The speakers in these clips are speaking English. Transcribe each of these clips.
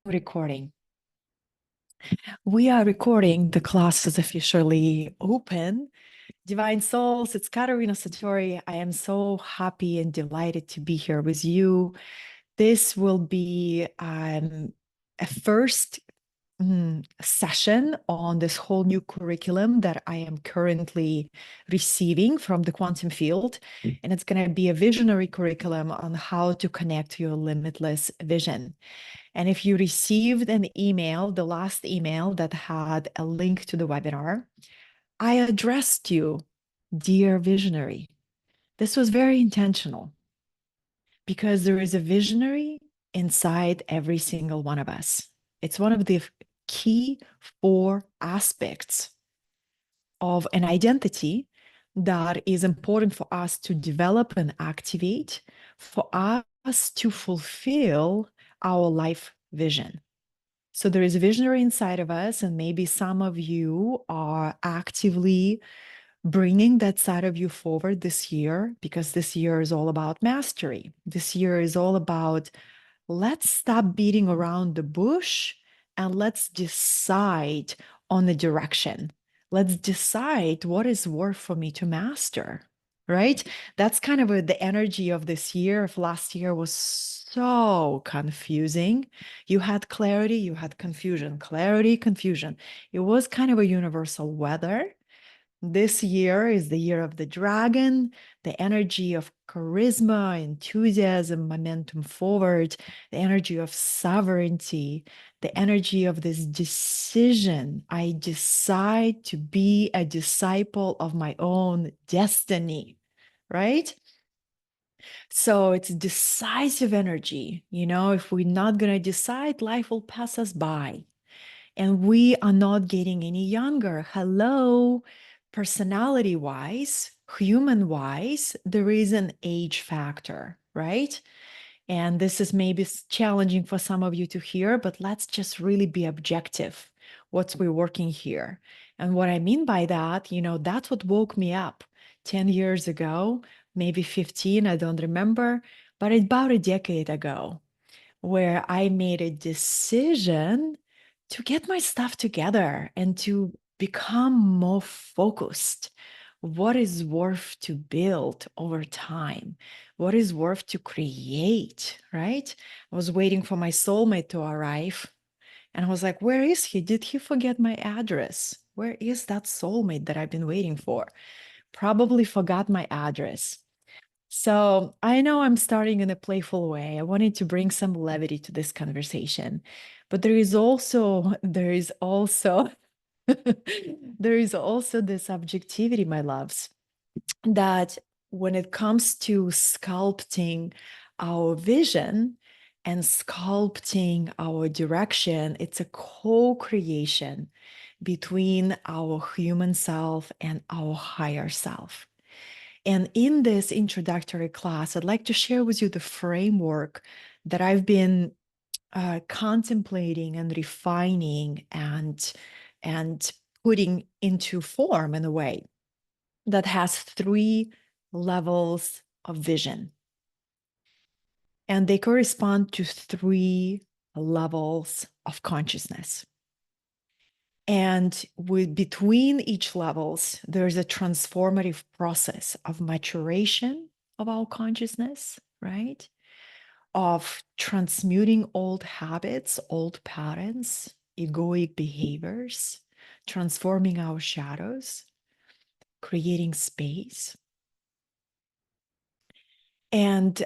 Recording. We are recording. The class is officially open. Divine Souls, it's Katerina Satori. I am so happy and delighted to be here with you. This will be a first session on this whole new curriculum that I am currently receiving from the quantum field. And it's going to be a visionary curriculum on how to connect your limitless vision. And if you received an email, the last email that had a link to the webinar, I addressed you, dear visionary. This was very intentional because there is a visionary inside every single one of us. It's one of the key 4 aspects of an identity that is important for us to develop and activate, for us to fulfill our life vision. So there is a visionary inside of us, and maybe some of you are actively bringing that side of you forward this year, because this year is all about mastery. This year is all about let's stop beating around the bush and let's decide on the direction. Let's decide what is worth for me to master, right? That's kind of the energy of this year. Of last year was so confusing. You had clarity, you had confusion, clarity, confusion. It was kind of a universal weather. This year is the year of the dragon, the energy of charisma, enthusiasm, momentum forward, the energy of sovereignty, the energy of this decision. I decide to be a disciple of my own destiny, right? So it's decisive energy. If we're not going to decide, life will pass us by. And we are not getting any younger. Hello, personality wise, human wise, there is an age factor, right? And this is maybe challenging for some of you to hear, but let's just really be objective. What's we're working here. And what I mean by that, that's what woke me up 10 years ago, maybe 15, I don't remember, but about a decade ago, where I made a decision to get my stuff together and to become more focused. What is worth to build over time? What is worth to create, right? I was waiting for my soulmate to arrive, and I was like, where is he? Did he forget my address? Where is that soulmate that I've been waiting for? Probably forgot my address. So I know I'm starting in a playful way. I wanted to bring some levity to this conversation, but there is also there is also this objectivity, my loves, that when it comes to sculpting our vision and sculpting our direction, it's a co-creation between our human self and our higher self. And in this introductory class, I'd like to share with you the framework that I've been contemplating and refining and putting into form in a way that has 3 levels of vision. And they correspond to 3 levels of consciousness. And between each levels, there's a transformative process of maturation of our consciousness, right? Of transmuting old habits, old patterns, egoic behaviors, transforming our shadows, creating space. And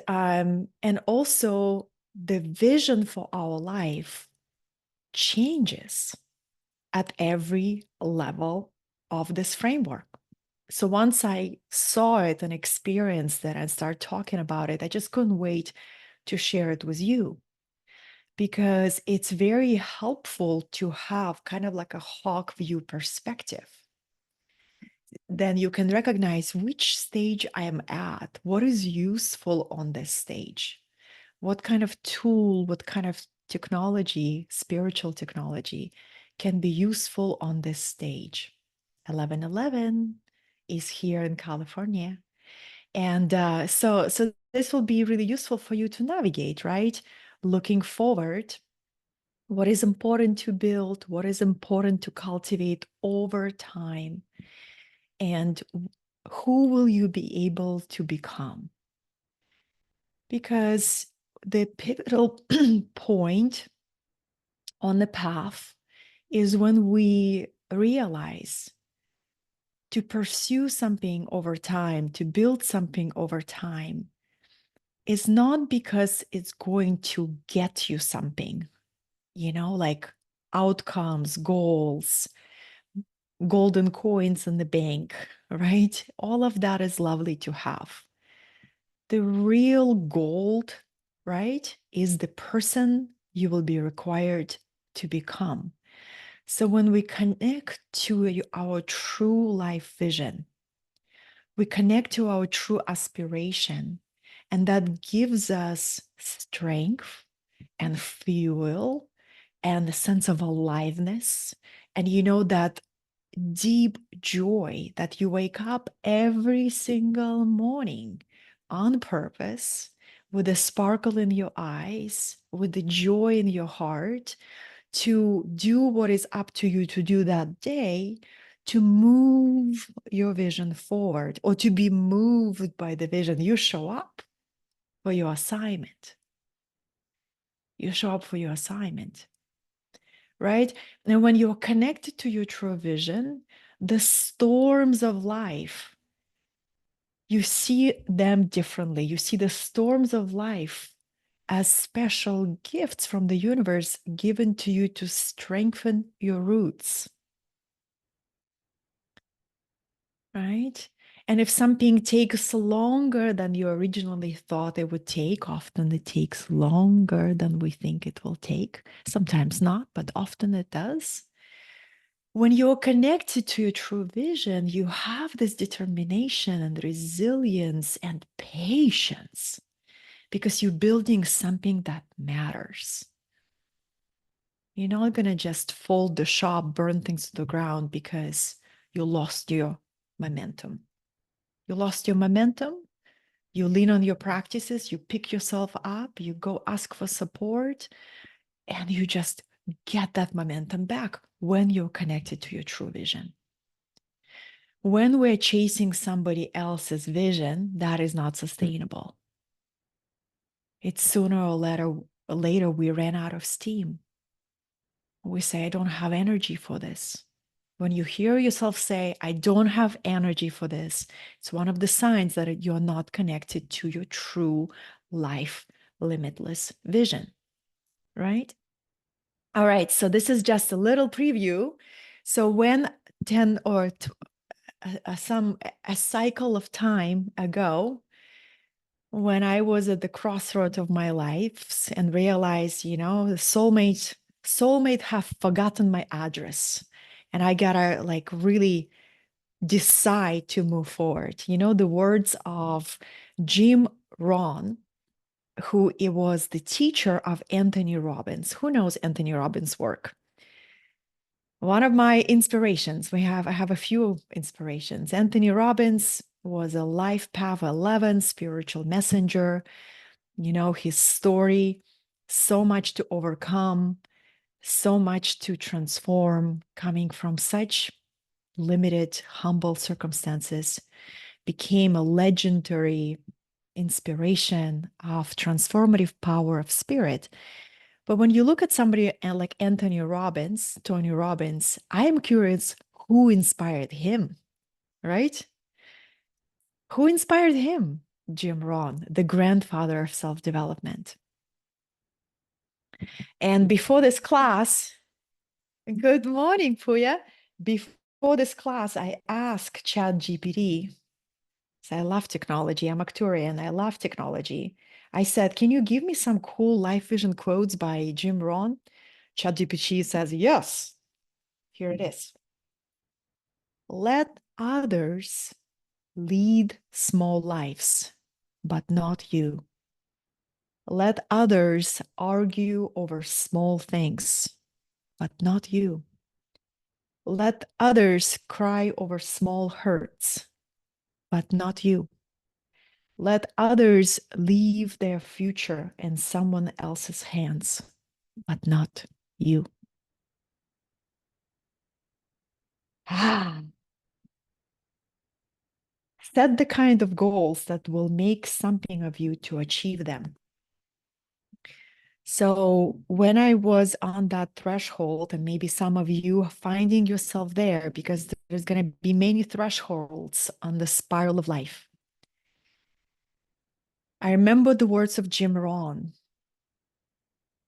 also the vision for our life changes at every level of this framework. So once I saw it and experienced it and started talking about it, I just couldn't wait to share it with you, because it's very helpful to have kind of like a hawk view perspective. Then you can recognize which stage I am at, what is useful on this stage, what kind of tool, what kind of technology, spiritual technology, can be useful on this stage. 1111 is here in California. And so this will be really useful for you to navigate, right? Looking forward what is important to build, what is important to cultivate over time, and who will you be able to become? Because the pivotal point on the path is when we realize to pursue something over time, to build something over time, is not because it's going to get you something, like outcomes, goals, golden coins in the bank, right? All of that is lovely to have. The real gold, right, is the person you will be required to become. So when we connect to our true life vision, we connect to our true aspiration, and that gives us strength and fuel and a sense of aliveness. And that deep joy that you wake up every single morning on purpose, with a sparkle in your eyes, with the joy in your heart, to do what is up to you to do that day, to move your vision forward, or to be moved by the vision. You show up for your assignment. You show up for your assignment, right? And when you're connected to your true vision, the storms of life, you see them differently. You see the storms of life as special gifts from the universe given to you to strengthen your roots, right? And if something takes longer than you originally thought it would take, often it takes longer than we think it will take. Sometimes not, but often it does. When you're connected to your true vision, you have this determination and resilience and patience because you're building something that matters. You're not going to just fold the shop, burn things to the ground because you lost your momentum. You lost your momentum, you lean on your practices, you pick yourself up, you go ask for support, and you just get that momentum back when you're connected to your true vision. When we're chasing somebody else's vision, that is not sustainable. It's sooner or later we ran out of steam. We say, I don't have energy for this. When you hear yourself say, I don't have energy for this, it's one of the signs that you're not connected to your true life, limitless vision, right? All right, so this is just a little preview. So when 10 or a cycle of time ago, when I was at the crossroads of my life and realized, the soulmate have forgotten my address, and I gotta really decide to move forward. The words of Jim Rohn, who it was the teacher of Anthony Robbins. Who knows Anthony Robbins' work? One of my inspirations, I have a few inspirations. Anthony Robbins was a life path 11 spiritual messenger. His story, so much to overcome, so much to transform, coming from such limited, humble circumstances, became a legendary inspiration of transformative power of spirit. But when you look at somebody like Anthony Robbins, Tony Robbins, I am curious who inspired him, right? Who inspired him? Jim Rohn, the grandfather of self-development. And before this class, good morning, Puya. Before this class, I asked ChatGPT. So I love technology. I'm Actuarian. I love technology. I said, can you give me some cool life vision quotes by Jim Rohn? ChatGPT says, yes. Here it is. Let others lead small lives, but not you. Let others argue over small things, but not you. Let others cry over small hurts, but not you. Let others leave their future in someone else's hands, but not you. Ah, set the kind of goals that will make something of you to achieve them. So when I was on that threshold, and maybe some of you are finding yourself there because there's going to be many thresholds on the spiral of life. I remember the words of Jim Rohn.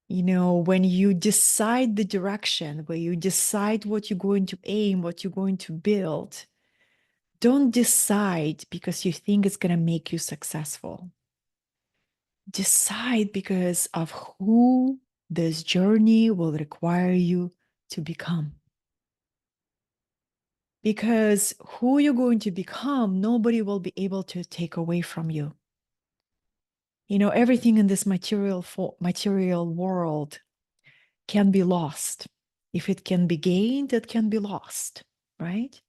You know, when you decide the direction, where you decide what you're going to aim, what you're going to build, don't decide because you think it's going to make you successful. Decide because of who this journey will require you to become. Because who you're going to become, nobody will be able to take away from you. You know, everything in this material world can be lost. If it can be gained, it can be lost, right?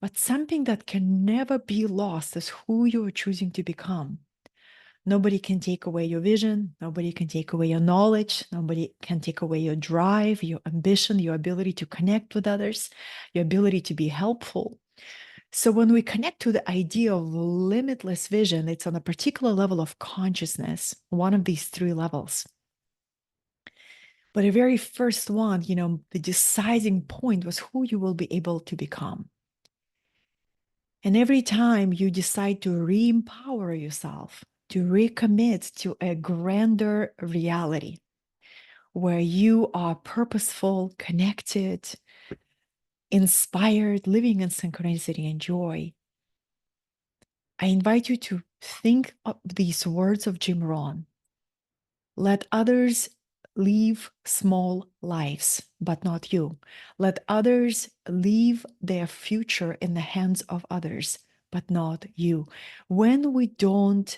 But something that can never be lost is who you are choosing to become. Nobody can take away your vision. Nobody can take away your knowledge. Nobody can take away your drive, your ambition, your ability to connect with others, your ability to be helpful. So when we connect to the idea of limitless vision, it's on a particular level of consciousness, one of these three levels. But the very first one, you know, the deciding point was who you will be able to become. And every time you decide to re-empower yourself, to recommit to a grander reality where you are purposeful, connected, inspired, living in synchronicity and joy, I invite you to think of these words of Jim Rohn. Let others live small lives, but not you. Let others leave their future in the hands of others, but not you. When we don't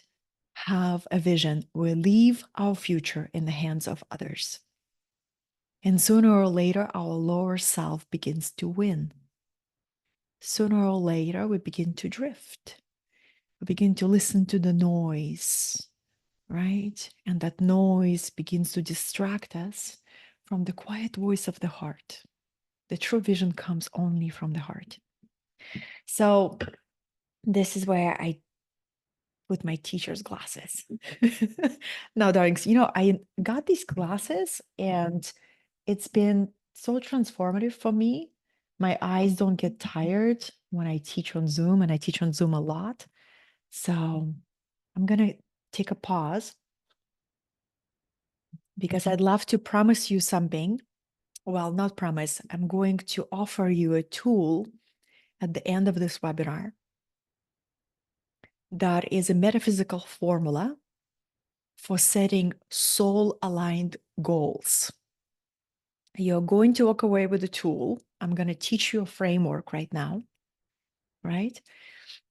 have a vision, we leave our future in the hands of others. And sooner or later, our lower self begins to win. Sooner or later, we begin to drift. We begin to listen to the noise, right? And that noise begins to distract us from the quiet voice of the heart. The true vision comes only from the heart. So this is where I put my teacher's glasses. No, darlings, you know, I got these glasses and it's been so transformative for me. My eyes don't get tired when I teach on Zoom, and I teach on Zoom a lot. So I'm going to take a pause because I'd love to promise you something. Well, not promise. I'm going to offer you a tool at the end of this webinar that is a metaphysical formula for setting soul-aligned goals. You're going to walk away with a tool. I'm going to teach you a framework right now, right?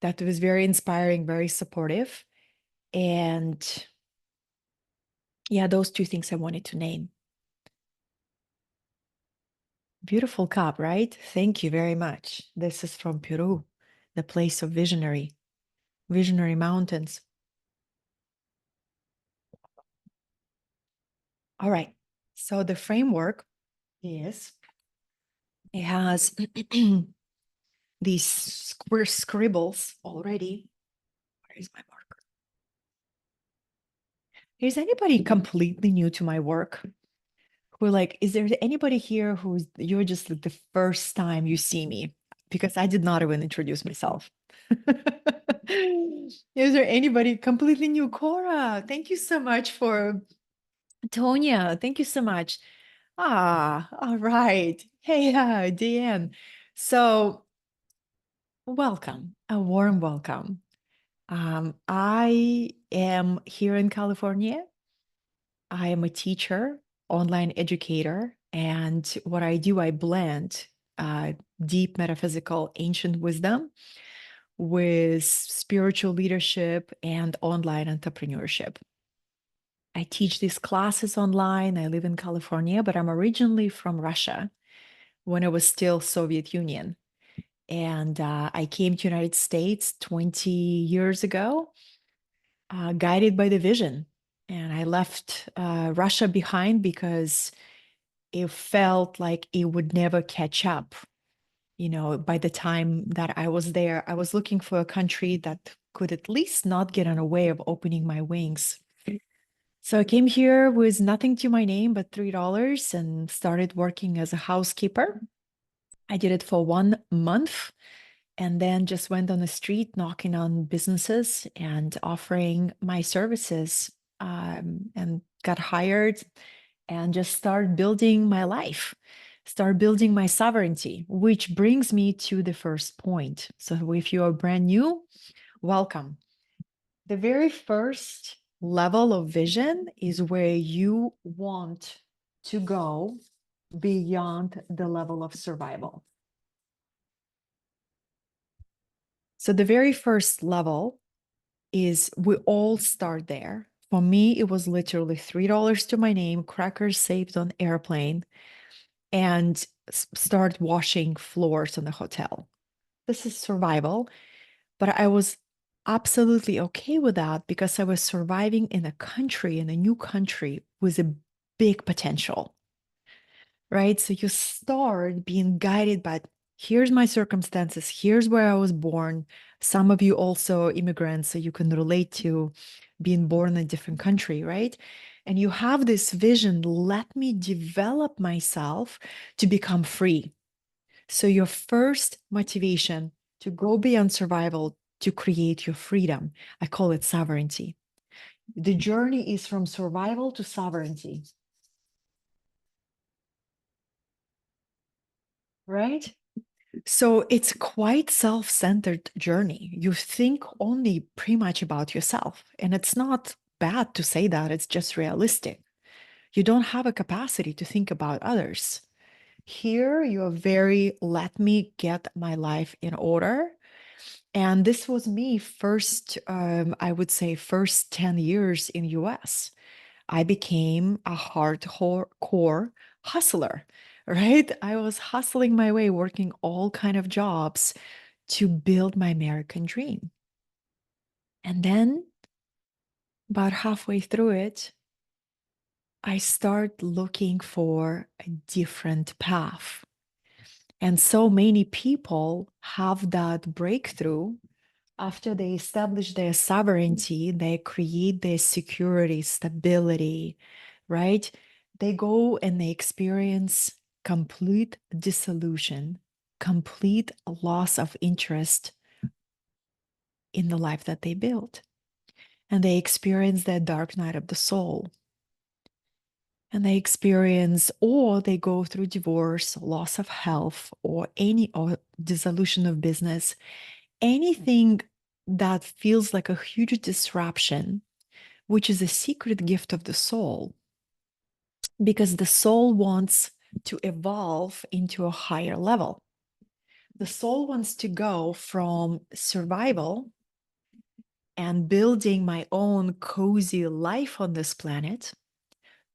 That was very inspiring, very supportive. And yeah, those two things I wanted to name. Beautiful cup, right? Thank you very much. This is from Peru, the place of visionary mountains. All right. So the framework is, it has these square scribbles already. Where is my marker? Is anybody completely new to my work? Who like, is there anybody here who's, you're just like the first time you see me? Because I did not even introduce myself. Is there anybody completely new? Cora, thank you so much for, Tonya, thank you so much. Ah, all right. Hey, Deanne. So welcome, a warm welcome. I am here in California. I am a teacher, online educator, and what I do, I blend deep metaphysical ancient wisdom with spiritual leadership and online entrepreneurship. I teach these classes online. I live in California, but I'm originally from Russia when it was still Soviet Union. And I came to United States 20 years ago, guided by the vision. And I left Russia behind because it felt like it would never catch up. By the time that I was there, I was looking for a country that could at least not get in the way of opening my wings. So I came here with nothing to my name but $3 and started working as a housekeeper. I did it for 1 month and then just went on the street knocking on businesses and offering my services, and got hired and just start building my life, start building my sovereignty, which brings me to the first point. So if you are brand new, welcome. The very first level of vision is where you want to go beyond the level of survival. So the very first level is we all start there. For me, it was literally $3 to my name, crackers saved on airplane, and start washing floors in the hotel. This is survival, but I was absolutely okay with that because I was surviving in a new country with a big potential, right? So you start being guided by, here's my circumstances, here's where I was born. Some of you also immigrants, so you can relate to being born in a different country, right? And you have this vision, let me develop myself to become free. So your first motivation to go beyond survival, to create your freedom, I call it sovereignty. The journey is from survival to sovereignty, right? So it's quite self-centered journey. You think only pretty much about yourself. And it's not bad to say that, it's just realistic. You don't have a capacity to think about others. Here, you're very, let me get my life in order. And this was me first, I would say, first 10 years in US. I became a hardcore hustler, right? I was hustling my way, working all kind of jobs to build my American dream. And then about halfway through it, I start looking for a different path. And so many people have that breakthrough after they establish their sovereignty, they create their security, stability, right? They go and they experience complete disillusion, complete loss of interest in the life that they built. And they experience that dark night of the soul. And they experience, or they go through divorce, loss of health, or dissolution of business, anything that feels like a huge disruption, which is a secret gift of the soul, because the soul wants to evolve into a higher level. The soul wants to go from survival and building my own cozy life on this planet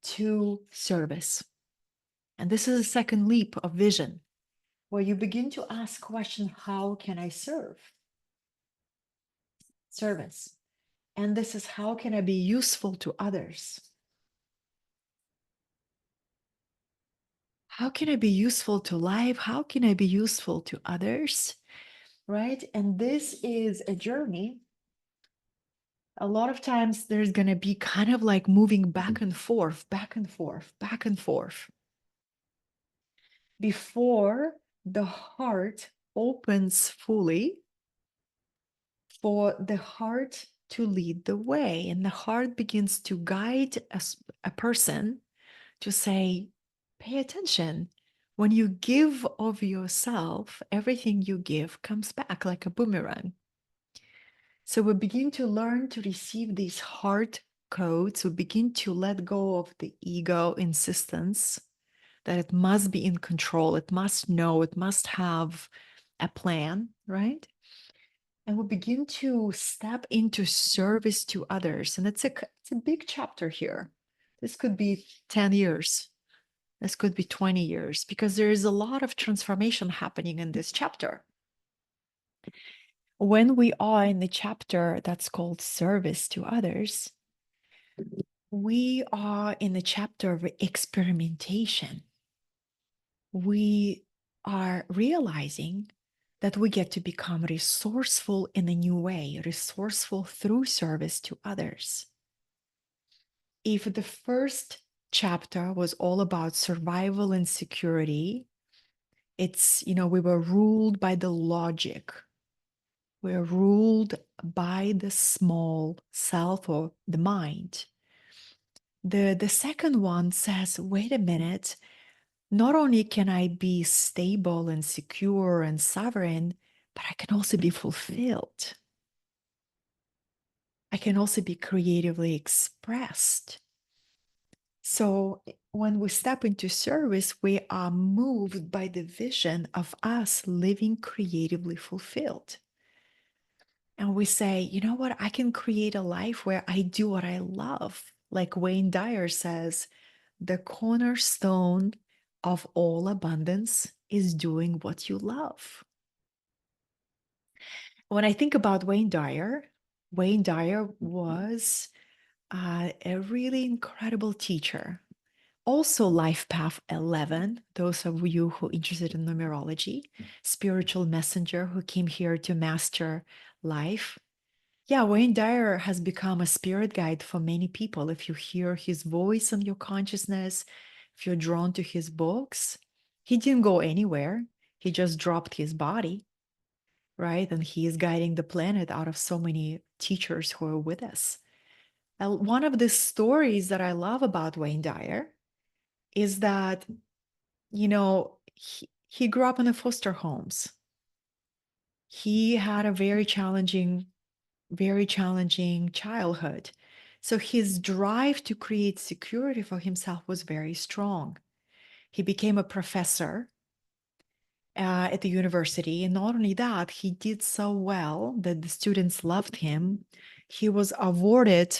to service. And this is a second leap of vision where you begin to ask question, how can I serve? Service. And this is, how can I be useful to others? How can I be useful to life? How can I be useful to others? Right? And this is a journey. A lot of times there's going to be kind of like moving back and forth, back and forth, back and forth, before the heart opens fully for the heart to lead the way. And the heart begins to guide a person to say, pay attention. When you give of yourself, everything you give comes back like a boomerang. So we begin to learn to receive these heart codes. We begin to let go of the ego insistence that it must be in control, it must know, it must have a plan, right? And we begin to step into service to others. And it's a big chapter here. This could be 10 years. This could be 20 years, because there is a lot of transformation happening in this chapter. When we are in the chapter that's called service to others, we are in the chapter of experimentation. we are realizing that we get to become resourceful in a new way, resourceful through service to others. If the first chapter was all about survival and security, it's, we were ruled by the logic. We're ruled by the small self or the mind. The second one says, wait a minute, not only can I be stable and secure and sovereign, but I can also be fulfilled. I can also be creatively expressed. So when we step into service, we are moved by the vision of us living creatively fulfilled. And we say, you know what? I can create a life where I do what I love. Like Wayne Dyer says, the cornerstone of all abundance is doing what you love. When I think about Wayne Dyer was a really incredible teacher. Also, Life Path 11, those of you who are interested in numerology, spiritual messenger who came here to master life. Yeah, Wayne Dyer has become a spirit guide for many people. If you hear his voice in your consciousness, if you're drawn to his books, he didn't go anywhere. He just dropped his body, right? And he is guiding the planet out of so many teachers who are with us. One of the stories that I love about Wayne Dyer is that, he grew up in the foster homes. He had a very challenging childhood. So his drive to create security for himself was very strong. He became a professor at the university. And not only that, he did so well that the students loved him. He was awarded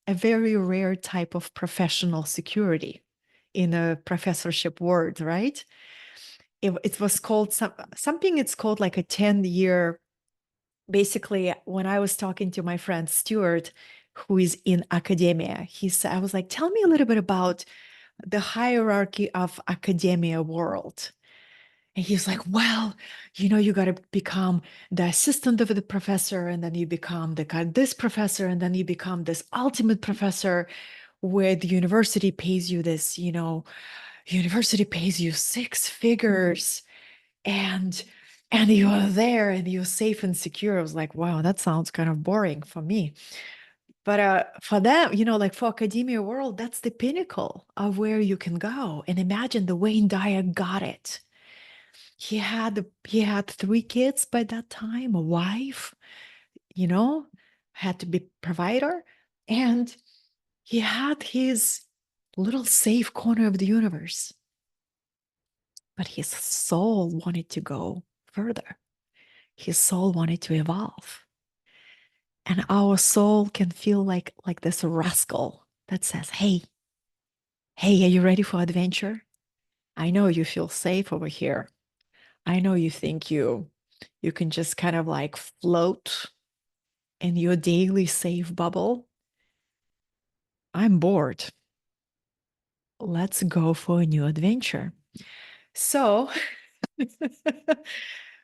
a very rare type of professional security in a professorship world, right? It was called something, it's called like a 10-year. Basically, when I was talking to my friend Stuart, who is in academia, he said, I was like, tell me a little bit about the hierarchy of academia world. And he's like, well, you got to become the assistant of the professor, and then you become this professor, and then you become this ultimate professor where the university pays you this, university pays you six figures, and you are there and you're safe and secure. I was like, wow, that sounds kind of boring for me. But for them, like for academia world, that's the pinnacle of where you can go. And imagine the Wayne Dyer got it. He had three kids by that time, a wife, you know, had to be provider, and he had his little safe corner of the universe. But his soul wanted to go further. His soul wanted to evolve. And our soul can feel like this rascal that says, hey, are you ready for adventure? I know you feel safe over here. I know you think you can just kind of like float in your daily safe bubble. I'm bored. Let's go for a new adventure. So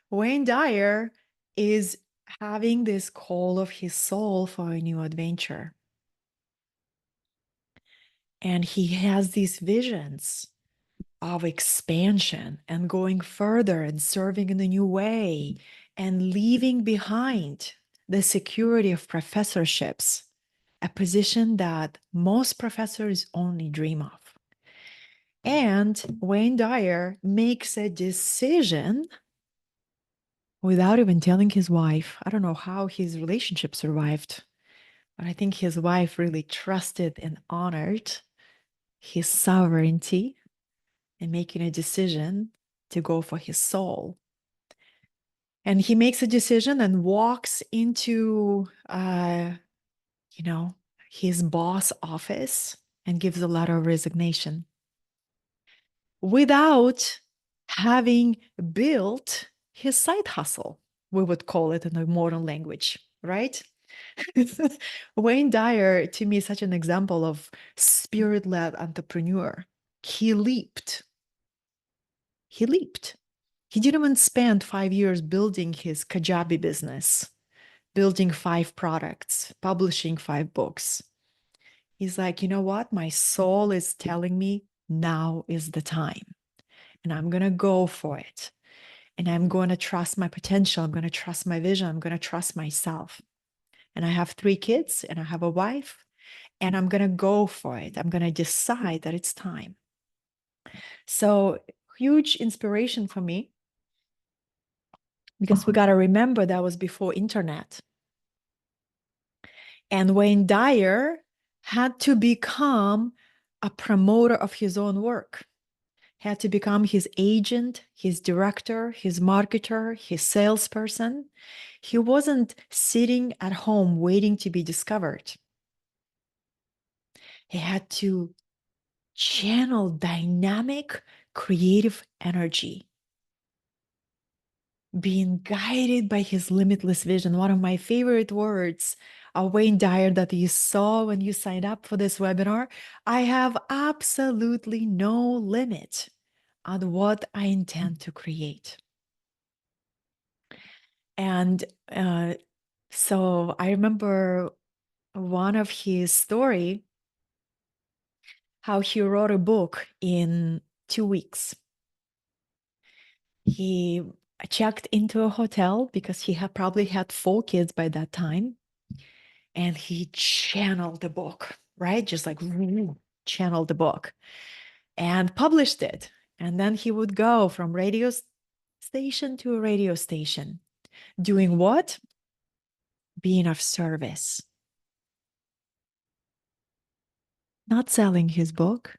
Wayne Dyer is having this call of his soul for a new adventure. And he has these visions of expansion and going further and serving in a new way and leaving behind the security of professorships, a position that most professors only dream of. And Wayne Dyer makes a decision without even telling his wife. I don't know how his relationship survived, but I think his wife really trusted and honored his sovereignty and making a decision to go for his soul. And he makes a decision and walks into, his boss office and gives a letter of resignation without having built his side hustle. We would call it in a modern language, right? Wayne Dyer, to me, is such an example of spirit-led entrepreneur. He leaped he leaped. He didn't even spend 5 years building his Kajabi business, building 5 products, publishing 5 books. He's like, you know what? My soul is telling me now is the time. And I'm going to go for it. And I'm going to trust my potential. I'm going to trust my vision. I'm going to trust myself. And I have 3 kids and I have a wife. And I'm going to go for it. I'm going to decide that it's time. So, huge inspiration for me, because we got to remember that was before internet. And Wayne Dyer had to become a promoter of his own work, had to become his agent, his director, his marketer, his salesperson. He wasn't sitting at home waiting to be discovered. He had to channel dynamic, creative energy, being guided by his limitless vision. One of my favorite words of Wayne Dyer that you saw when you signed up for this webinar: I have absolutely no limit on what I intend to create. And so I remember one of his story, how he wrote a book in 2 weeks. He checked into a hotel because he had probably had 4 kids by that time. And he channeled the book, right? Just like channeled the book and published it. And then he would go from radio station to a radio station, doing what? Being of service. Not selling his book,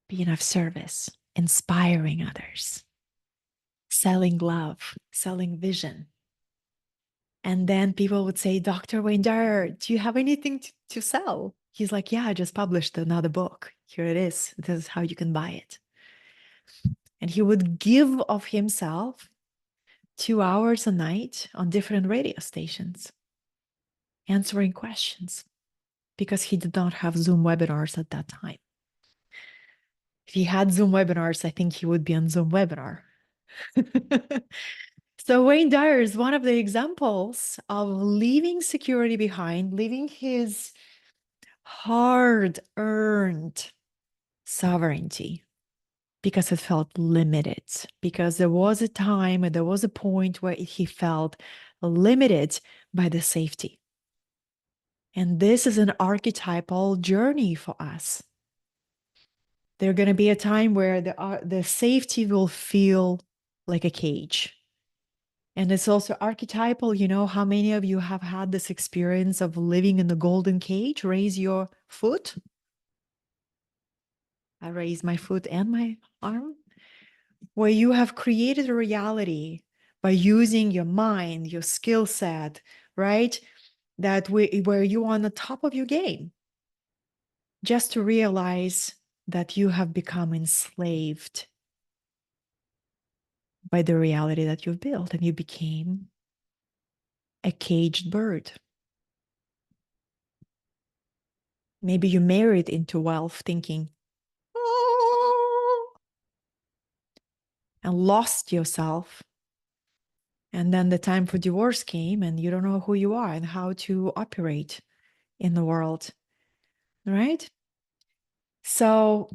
being of service, inspiring others, selling love, selling vision. And then people would say, Dr. Wayne Dyer, do you have anything to sell? He's like, yeah, I just published another book. Here it is. This is how you can buy it. And he would give of himself 2 hours a night on different radio stations, answering questions, because he did not have Zoom webinars at that time. If he had Zoom webinars, I think he would be on Zoom webinar. So Wayne Dyer is one of the examples of leaving security behind, leaving his hard-earned sovereignty, because it felt limited, because there was a time and there was a point where he felt limited by the safety. And this is an archetypal journey for us. There's going to be a time where the safety will feel like a cage. And it's also archetypal. You know, how many of you have had this experience of living in the golden cage? Raise your foot. I raise my foot and my arm. Where you have created a reality by using your mind, your skill set, right? Where you are on the top of your game, just to realize that you have become enslaved by the reality that you've built, and you became a caged bird. Maybe you married into wealth thinking, oh, and lost yourself. And then the time for divorce came and you don't know who you are and how to operate in the world, right? So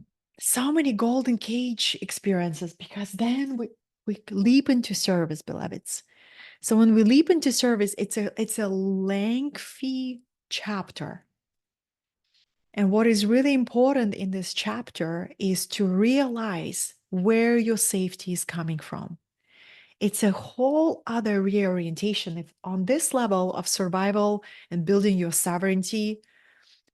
many golden cage experiences, because then we leap into service, beloveds. So when we leap into service, it's a lengthy chapter. And what is really important in this chapter is to realize where your safety is coming from. It's a whole other reorientation. If on this level of survival and building your sovereignty,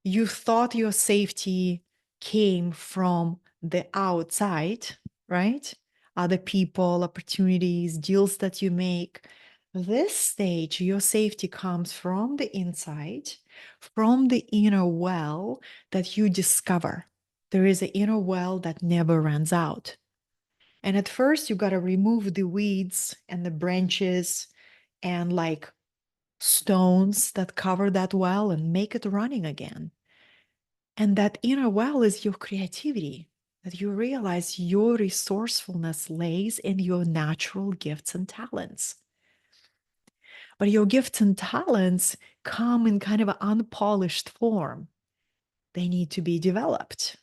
you thought your safety came from the outside, right? Other people, opportunities, deals that you make. This stage, your safety comes from the inside, from the inner well that you discover. There is an inner well that never runs out. And at first, you got to remove the weeds and the branches and like stones that cover that well and make it running again. And that inner well is your creativity. that you realize your resourcefulness lays in your natural gifts and talents. But your gifts and talents come in kind of an unpolished form. They need to be developed.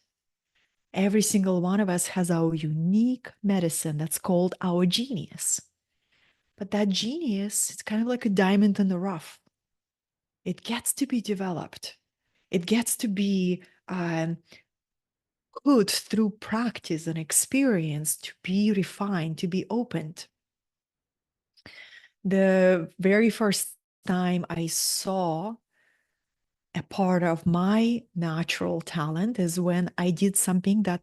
Every single one of us has our unique medicine that's called our genius. But that genius, it's kind of like a diamond in the rough. It gets to be developed. It gets to be put through practice and experience to be refined, to be opened. The very first time I saw a part of my natural talent is when I did something that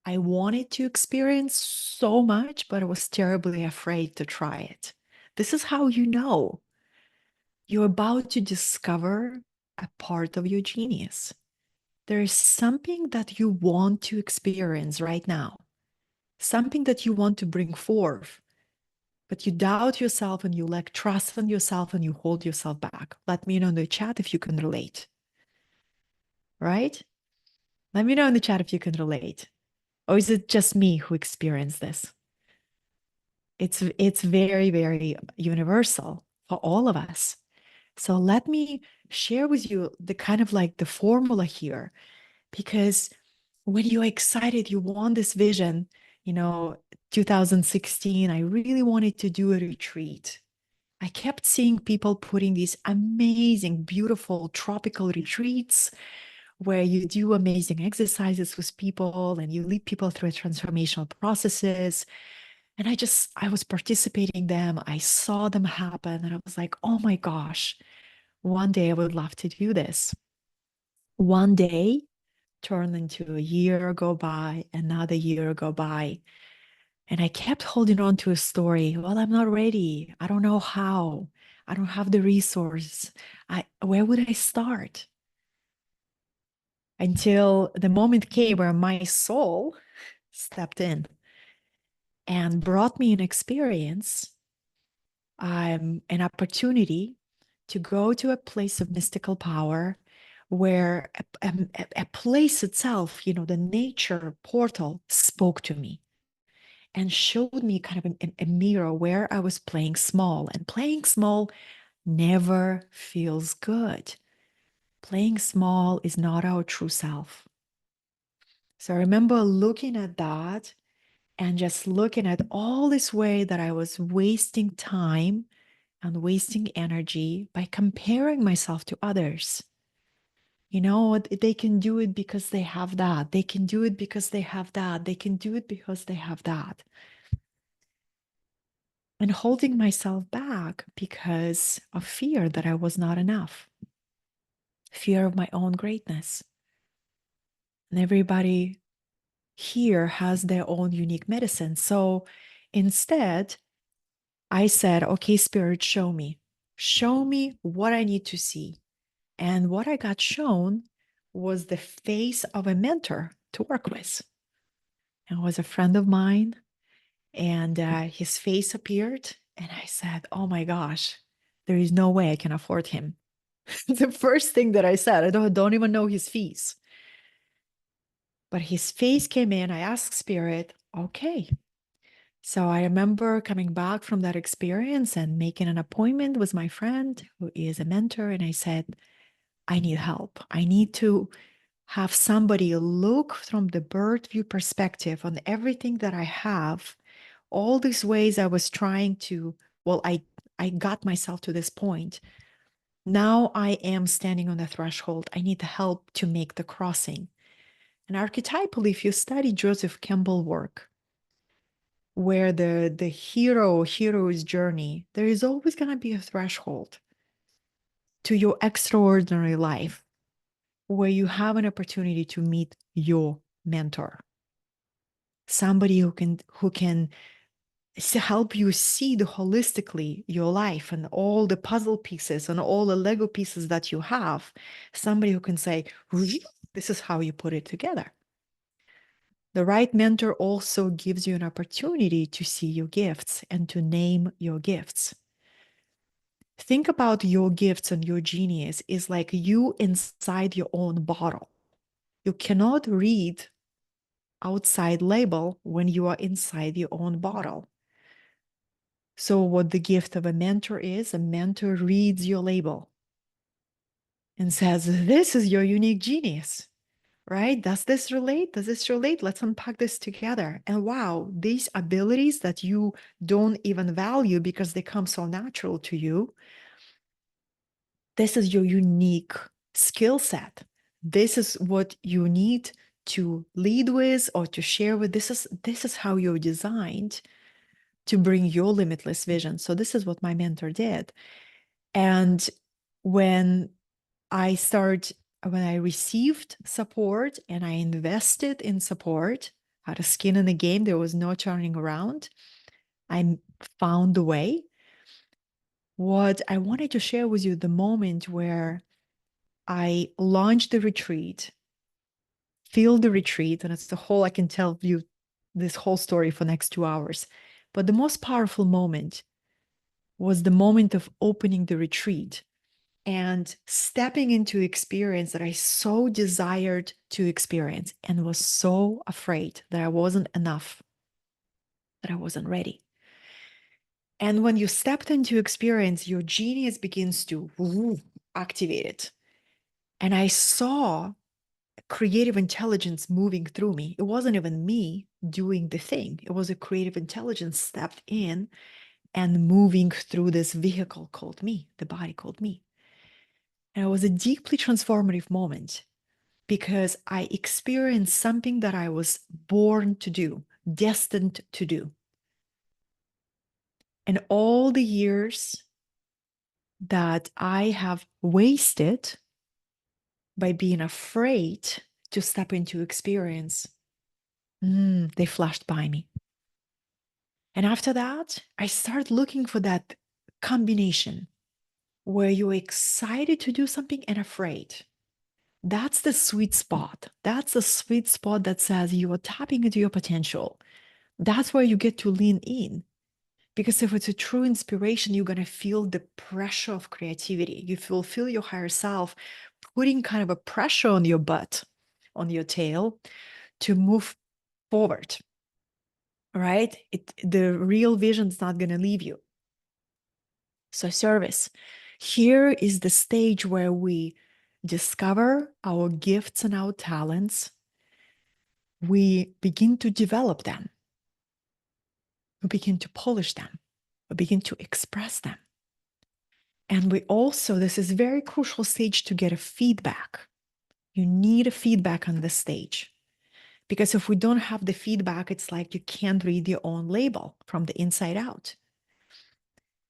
I wanted to experience so much, but I was terribly afraid to try it. This is how you know you're about to discover a part of your genius. There is something that you want to experience right now, something that you want to bring forth, but you doubt yourself and you lack trust in yourself and you hold yourself back. Let me know in the chat if you can relate, right? Let me know in the chat if you can relate. Or is it just me who experienced this? It's very, very universal for all of us. So let me share with you the kind of like the formula here, because when you're excited, you want this vision, 2016, I really wanted to do a retreat. I kept seeing people putting these amazing, beautiful tropical retreats where you do amazing exercises with people and you lead people through transformational processes. And I was participating in them. I saw them happen and I was like, oh my gosh, one day I would love to do this. One day turned into a year go by, another year go by. And I kept holding on to a story. Well, I'm not ready. I don't know how. I don't have the resource. Where would I start? Until the moment came where my soul stepped in and brought me an experience, an opportunity to go to a place of mystical power where a place itself, the nature portal spoke to me and showed me kind of a mirror where I was playing small. And playing small never feels good. Playing small is not our true self. So I remember looking at that and just looking at all this way that I was wasting time and wasting energy by comparing myself to others. They can do it because they have that. They can do it because they have that. They can do it because they have that. And holding myself back because of fear that I was not enough, fear of my own greatness. And everybody here has their own unique medicine. So instead, I said, okay, Spirit, show me. Show me what I need to see. And what I got shown was the face of a mentor to work with. It was a friend of mine, and his face appeared. And I said, oh my gosh, there is no way I can afford him. The first thing that I said, I don't even know his fees. But his face came in. I asked Spirit, okay. So I remember coming back from that experience and making an appointment with my friend who is a mentor. And I said, I need help. I need to have somebody look from the bird view perspective on everything that I have, all these ways I was trying to, well, I got myself to this point. Now I am standing on the threshold. I need help to make the crossing. And archetypally, if you study Joseph Campbell work, where the hero's journey, there is always going to be a threshold to your extraordinary life where you have an opportunity to meet your mentor, somebody who can help you see the holistically your life and all the puzzle pieces and all the Lego pieces that you have, somebody who can say, this is how you put it together. The right mentor also gives you an opportunity to see your gifts and to name your gifts. Think about your gifts and your genius is like you inside your own bottle. You cannot read outside label when you are inside your own bottle. So, what the gift of a mentor is, a mentor reads your label and says, this is your unique genius, right? Does this relate? Does this relate? Let's unpack this together. And wow, these abilities that you don't even value because they come so natural to you, this is your unique skill set. This is what you need to lead with or to share with. This is how you're designed to bring your limitless vision. So this is what my mentor did. And when when I received support and I invested in support, had a skin in the game, there was no turning around. I found the way. What I wanted to share with you the moment where I launched the retreat, filled the retreat, and it's the whole, I can tell you this whole story for next 2 hours. But the most powerful moment was the moment of opening the retreat and stepping into experience that I so desired to experience and was so afraid that I wasn't enough, that I wasn't ready. And when you stepped into experience, your genius begins to activate it. And I saw creative intelligence moving through me. It wasn't even me doing the thing. It was a creative intelligence stepped in and moving through this vehicle called me, the body called me. And it was a deeply transformative moment because I experienced something that I was born to do, destined to do. And all the years that I have wasted by being afraid to step into experience, they flashed by me. And after that, I started looking for that combination where you're excited to do something and afraid. That's the sweet spot. That's the sweet spot that says you are tapping into your potential. That's where you get to lean in. Because if it's a true inspiration, you're going to feel the pressure of creativity. You will feel your higher self putting kind of a pressure on your butt, on your tail to move forward, right? The real vision is not going to leave you. So service. Here is the stage where we discover our gifts and our talents. We begin to develop them. We begin to polish them. We begin to express them. And we also, this is a very crucial stage to get a feedback. You need a feedback on this stage. Because if we don't have the feedback, it's like you can't read your own label from the inside out.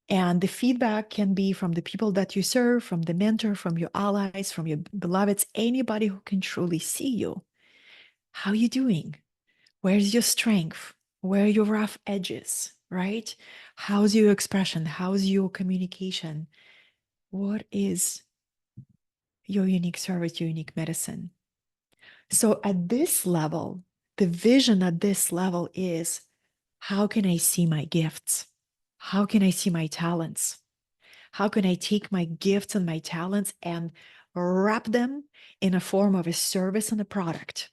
And the feedback can be from the people that you serve, from the mentor, from your allies, from your beloveds, anybody who can truly see you. How are you doing? Where's your strength? Where are your rough edges, right? How's your expression? How's your communication? What is your unique service, your unique medicine? So at this level, the vision at this level is, how can I see my gifts? How can I see my talents? How can I take my gifts and my talents and wrap them in a form of a service and a product,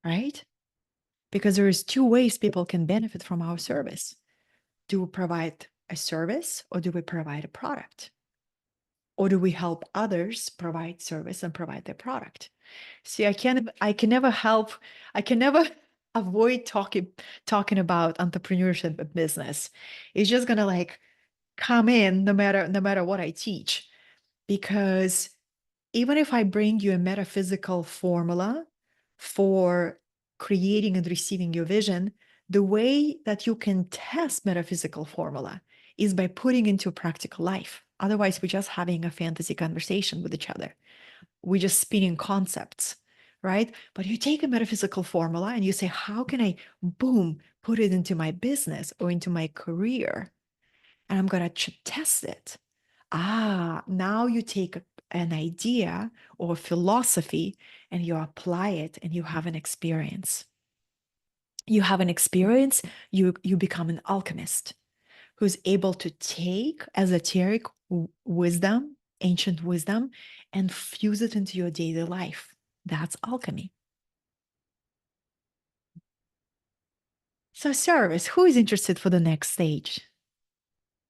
right? Because there is two ways people can benefit from our service. Do we provide a service or do we provide a product? Or do we help others provide service and provide their product? See, I can never help, I can never avoid talking about entrepreneurship and business. It's just gonna like come in no matter what I teach. Because even if I bring you a metaphysical formula for creating and receiving your vision, the way that you can test metaphysical formula is by putting into practical life. Otherwise, we're just having a fantasy conversation with each other. We're just spinning concepts, right? But you take a metaphysical formula and you say, how can I, boom, put it into my business or into my career? And I'm going to test it. Now you take an idea or a philosophy and you apply it and you have an experience. You have an experience, you become an alchemist who's able to take esoteric wisdom, ancient wisdom, and fuse it into your daily life. That's alchemy. So, service, who is interested for the next stage?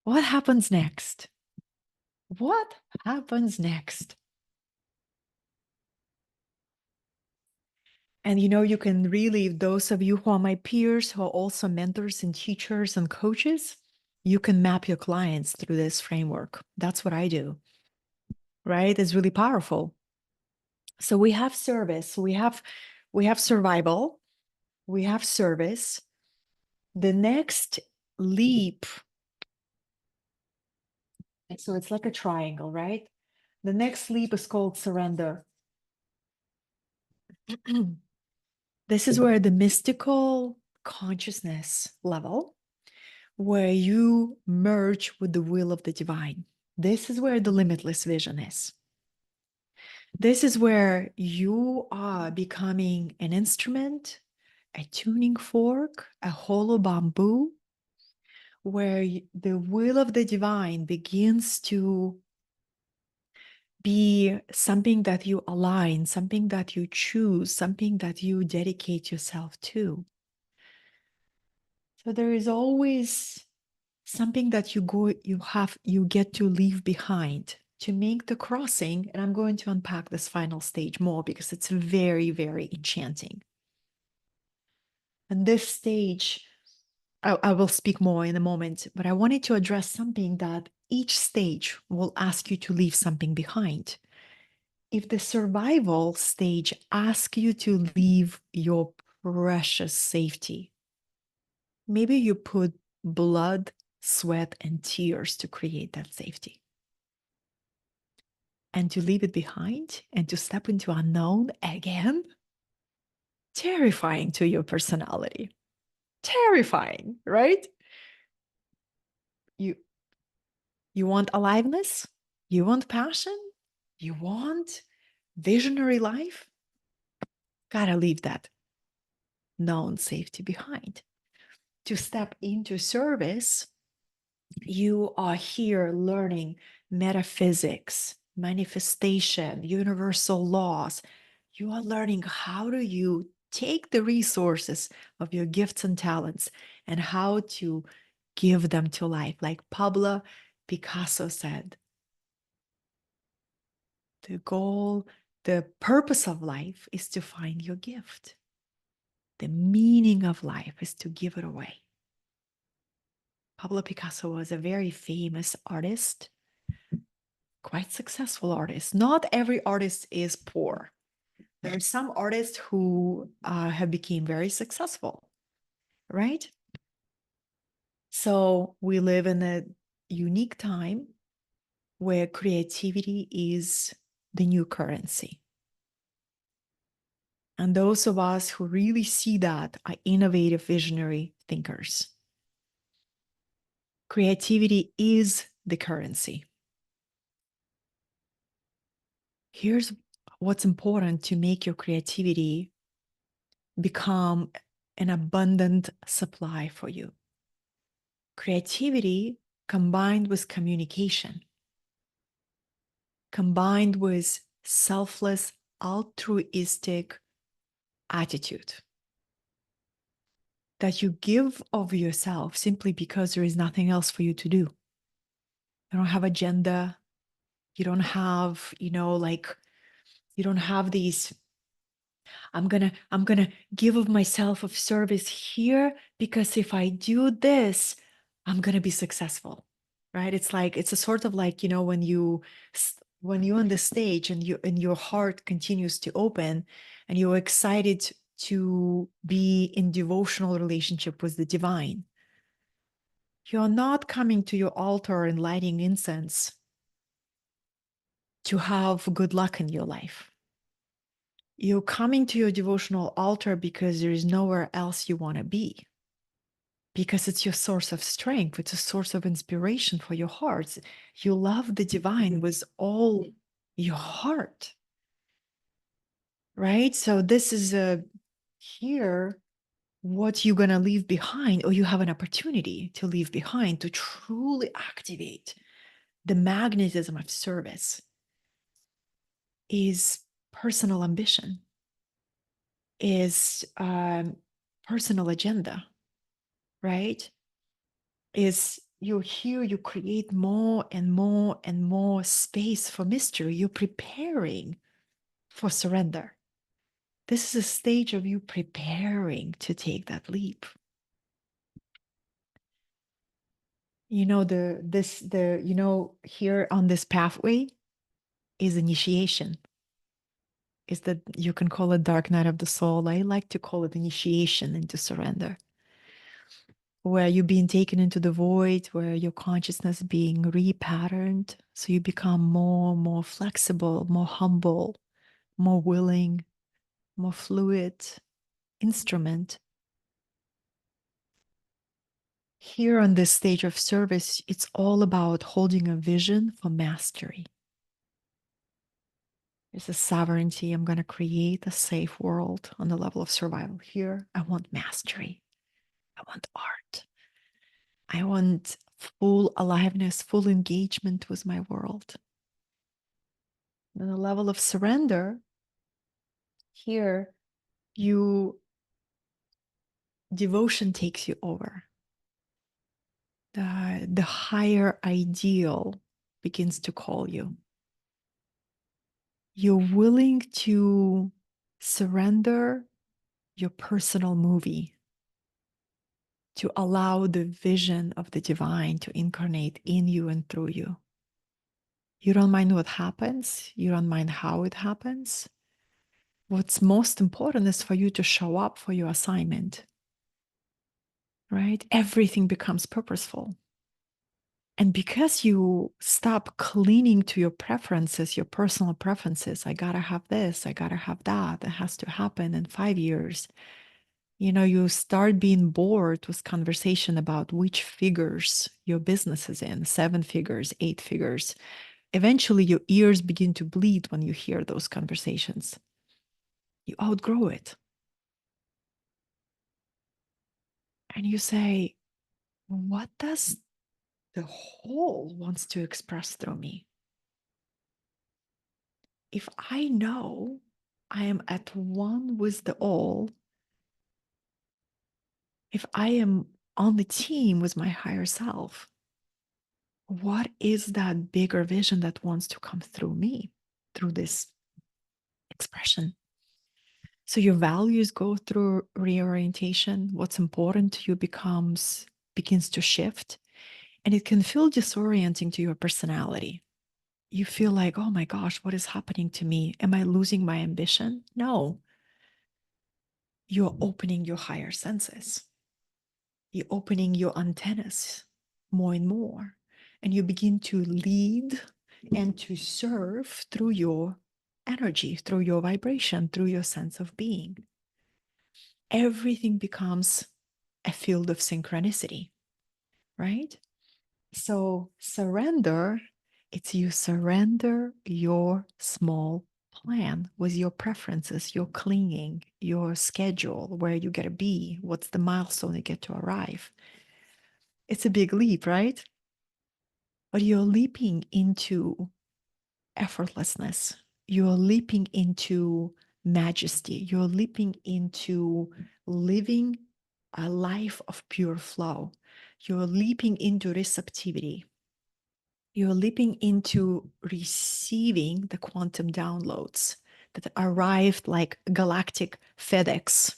What happens next? What happens next? And you can really, those of you who are my peers, who are also mentors and teachers and coaches, you can map your clients through this framework. That's what I do, right? It's really powerful. So we have service, we have survival, we have service. The next leap, so it's like a triangle, right? The next leap is called surrender. This is where the mystical consciousness level, where you merge with the will of the divine. This is where the limitless vision is. This is where you are becoming an instrument, a tuning fork, a hollow bamboo, where the will of the divine begins to be something that you align, something that you choose, something that you dedicate yourself to. So there is always something that you get to leave behind to make the crossing. And I'm going to unpack this final stage more because it's very, very enchanting. And this stage, I will speak more in a moment, but I wanted to address something that each stage will ask you to leave something behind. If the survival stage asks you to leave your precious safety, maybe you put blood, sweat, and tears to create that safety. And to leave it behind and to step into unknown again, terrifying to your personality. Terrifying, right? You want aliveness? You want passion? You want visionary life? Gotta leave that known safety behind. To step into service, you are here learning metaphysics, manifestation, universal laws. You are learning how do you take the resources of your gifts and talents and how to give them to life. Like Pablo Picasso said, the goal, the purpose of life is to find your gift. The meaning of life is to give it away. Pablo Picasso was a very famous artist, quite successful artist. Not every artist is poor. There are some artists who have become very successful, right? So we live in a unique time where creativity is the new currency. And those of us who really see that are innovative, visionary thinkers. Creativity is the currency. Here's what's important to make your creativity become an abundant supply for you. Creativity combined with communication, combined with selfless, altruistic attitude that you give of yourself simply because there is nothing else for you to do. You don't have agenda. You don't have, you don't have these, I'm gonna give of myself of service here because if I do this, I'm gonna be successful, right? It's like, it's a sort of like, when you're on the stage and your heart continues to open and you're excited to be in devotional relationship with the divine. You're not coming to your altar and lighting incense to have good luck in your life. You're coming to your devotional altar because there is nowhere else you want to be. Because it's your source of strength, it's a source of inspiration for your hearts. You love the divine with all your heart. Right? So this is here what you're going to leave behind, or you have an opportunity to leave behind to truly activate the magnetism of service is personal ambition, is personal agenda, right? Is you here, you create more and more and more space for mystery. You're preparing for surrender. This is a stage of you preparing to take that leap. Here on this pathway is initiation. Is that you can call it dark night of the soul. I like to call it initiation into surrender, where you're being taken into the void, where your consciousness being repatterned. So you become more flexible, more humble, more willing, more fluid instrument. Here on this stage of service, it's all about holding a vision for mastery. There's a sovereignty. I'm going to create a safe world on the level of survival. Here, I want mastery. I want art. I want full aliveness, full engagement with my world. On the level of surrender, here, devotion takes you over. The higher ideal begins to call you. You're willing to surrender your personal movie to allow the vision of the divine to incarnate in you and through you. You don't mind what happens. You don't mind how it happens. What's most important is for you to show up for your assignment, right? Everything becomes purposeful. And because you stop clinging to your preferences, your personal preferences, I gotta have this, I gotta have that, it has to happen in 5 years. You start being bored with conversation about which figures your business is in, 7 figures, 8 figures. Eventually, your ears begin to bleed when you hear those conversations. You outgrow it. And you say, what does the whole wants to express through me? If I know I am at one with the all, if I am on the team with my higher self, what is that bigger vision that wants to come through me, through this expression? So your values go through reorientation. What's important to you begins to shift, and it can feel disorienting to your personality. You feel like, oh my gosh, what is happening to me? Am I losing my ambition? No, you're opening your higher senses. You're opening your antennas more and more, and you begin to lead and to serve through your energy, through your vibration, through your sense of being. Everything becomes a field of synchronicity, right? So surrender, it's you surrender your small plan with your preferences, your clinging, your schedule, where you got to be, what's the milestone you get to arrive. It's a big leap, right? But you're leaping into effortlessness. You're leaping into majesty. You're leaping into living a life of pure flow. You're leaping into receptivity. You're leaping into receiving the quantum downloads that arrived like galactic FedEx.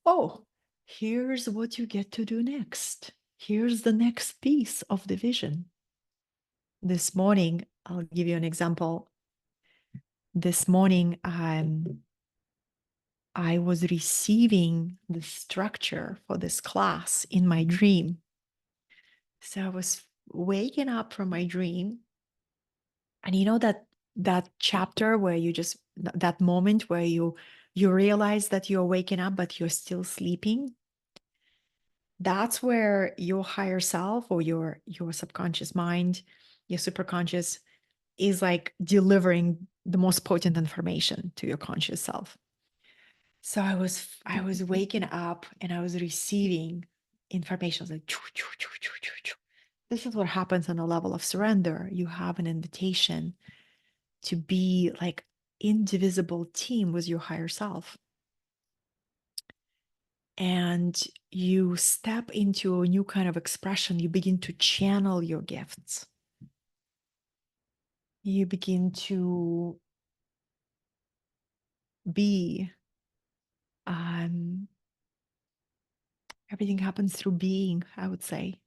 Oh, here's what you get to do next. Here's the next piece of the vision. This morning, I'll give you an example. This morning, I was receiving the structure for this class in my dream. So I was waking up from my dream, and that chapter where you just that moment where you realize that you're waking up but you're still sleeping. That's where your higher self or your subconscious mind, your superconscious, is like delivering the most potent information to your conscious self. So I was waking up and I was receiving information. I was like, choo, choo, choo, choo, choo, choo. This is what happens on a level of surrender. You have an invitation to be like indivisible team with your higher self. and you step into a new kind of expression. You begin to channel your gifts. You begin to be. Everything happens through being, I would say.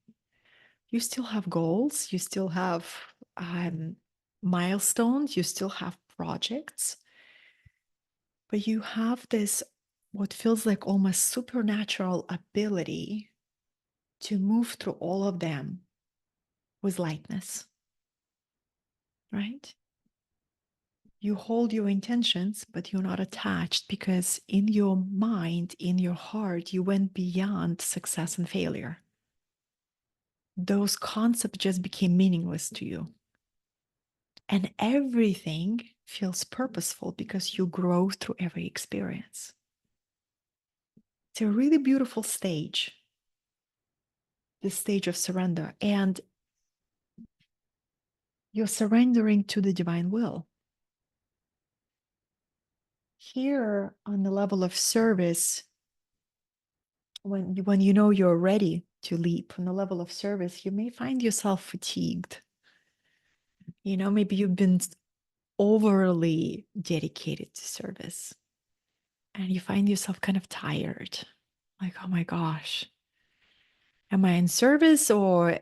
You still have goals, you still have milestones, you still have projects, but you have this, what feels like almost supernatural ability to move through all of them with lightness, right? You hold your intentions, but you're not attached because in your mind, in your heart, you went beyond success and failure. Those concepts just became meaningless to you. And everything feels purposeful because you grow through every experience. It's a really beautiful stage, this stage of surrender. And you're surrendering to the divine will. Here on the level of service, when you know you're ready to leap on the level of service, you may find yourself fatigued. You know, maybe you've been overly dedicated to service and you find yourself kind of tired. Like, oh my gosh, am I in service or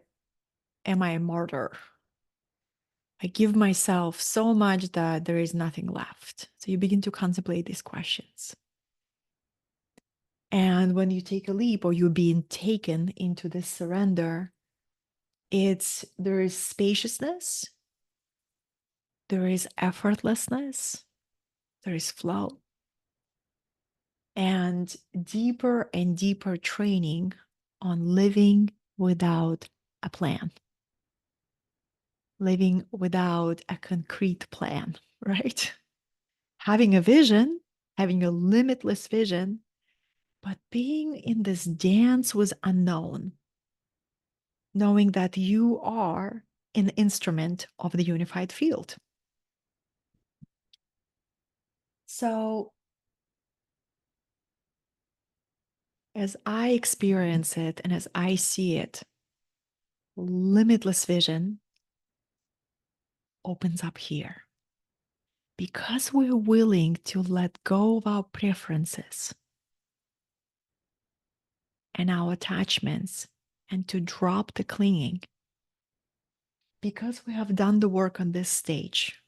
am I a martyr? I give myself so much that there is nothing left. So you begin to contemplate these questions. And when you take a leap or you're being taken into this surrender, there is spaciousness, there is effortlessness, there is flow, and deeper training on living without a plan, living without a concrete plan, right? Having a vision, having a limitless vision, but being in this dance with unknown, knowing that you are an instrument of the unified field. So, as I experience it and as I see it, limitless vision opens up here. Because we're willing to let go of our preferences and our attachments and to drop the clinging, because we have done the work on this stage,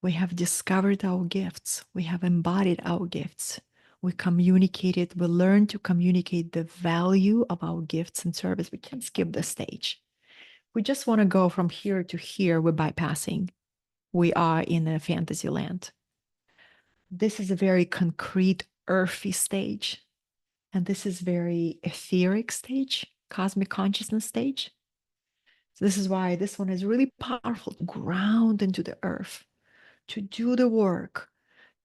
we have discovered our gifts, we have embodied our gifts, we communicated, we learned to communicate the value of our gifts and service. We can't skip the stage. We just want to go from here to here, we're bypassing. We are in a fantasy land. This is a very concrete, earthy stage. And this is very etheric stage, cosmic consciousness stage. So this is why this one is really powerful to ground into the earth, to do the work,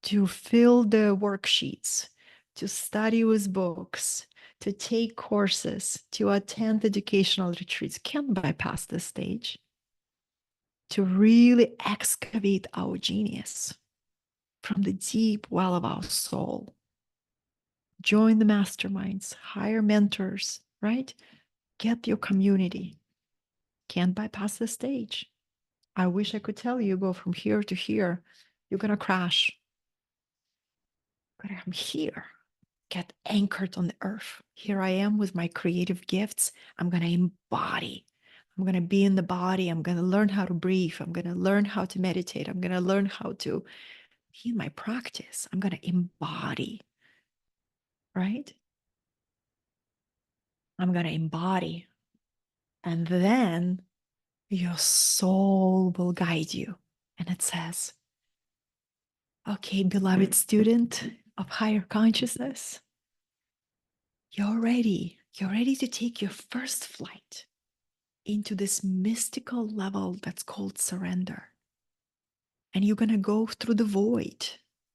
to fill the worksheets, to study with books, to take courses, to attend educational retreats. Can't bypass this stage. To really excavate our genius from the deep well of our soul. Join the masterminds, hire mentors, right? Get your community. Can't bypass the stage. I wish I could tell you, go from here to here. You're going to crash. But I'm here. Get anchored on the earth. Here I am with my creative gifts. I'm going to embody. I'm going to be in the body. I'm going to learn how to breathe. I'm going to learn how to meditate. I'm going to learn how to be in my practice. I'm going to embody, right? I'm going to embody. And then your soul will guide you. And it says, okay, beloved student of higher consciousness, you're ready. You're ready to take your first flight into this mystical level that's called surrender. And you're going to go through the void.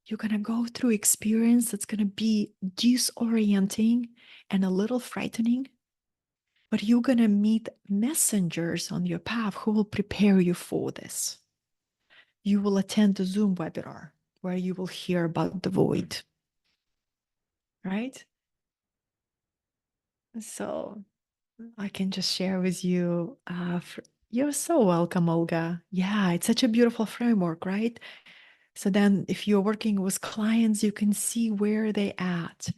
You're going to go through experience that's going to be disorienting and a little frightening. But you're going to meet messengers on your path who will prepare you for this. You will attend a Zoom webinar where you will hear about the void, right? So I can just share with you. You're so welcome, Olga. Yeah, it's such a beautiful framework, right? So then if you're working with clients, you can see where they at.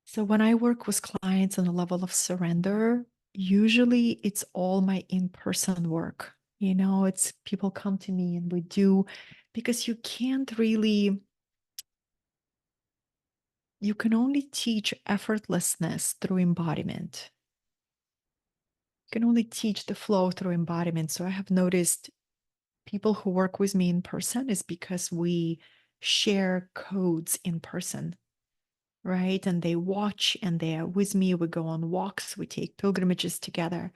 So when I work with clients on a level of surrender, usually it's all my in-person work. It's people come to me and we do, because you can only teach effortlessness through embodiment. You can only teach the flow through embodiment. So I have noticed people who work with me in person is because we share codes in person, right? And they watch and they are with me. We go on walks, we take pilgrimages together.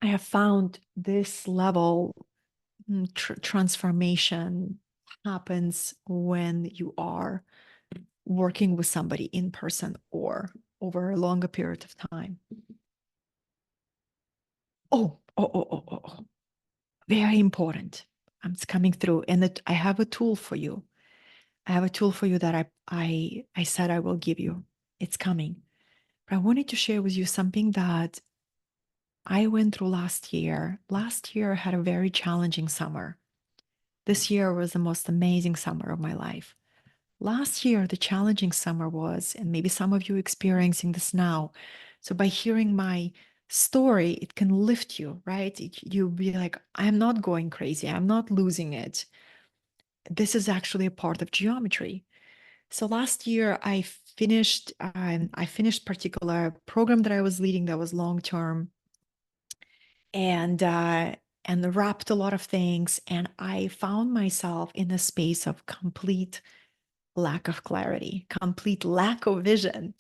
I have found this level transformation happens when you are working with somebody in person or over a longer period of time. Oh, very important. It's coming through. And I have a tool for you. I have a tool for you that I said I will give you. It's coming. But I wanted to share with you something that I went through last year. Last year I had a very challenging summer. This year was the most amazing summer of my life. Last year, the challenging summer was, and maybe some of you experiencing this now. So by hearing my story, it can lift you, right? You'll be like, I'm not going crazy. I'm not losing it. This is actually a part of geometry. So last year, I finished particular program that I was leading that was long term, and wrapped a lot of things. And I found myself in a space of complete lack of clarity, complete lack of vision.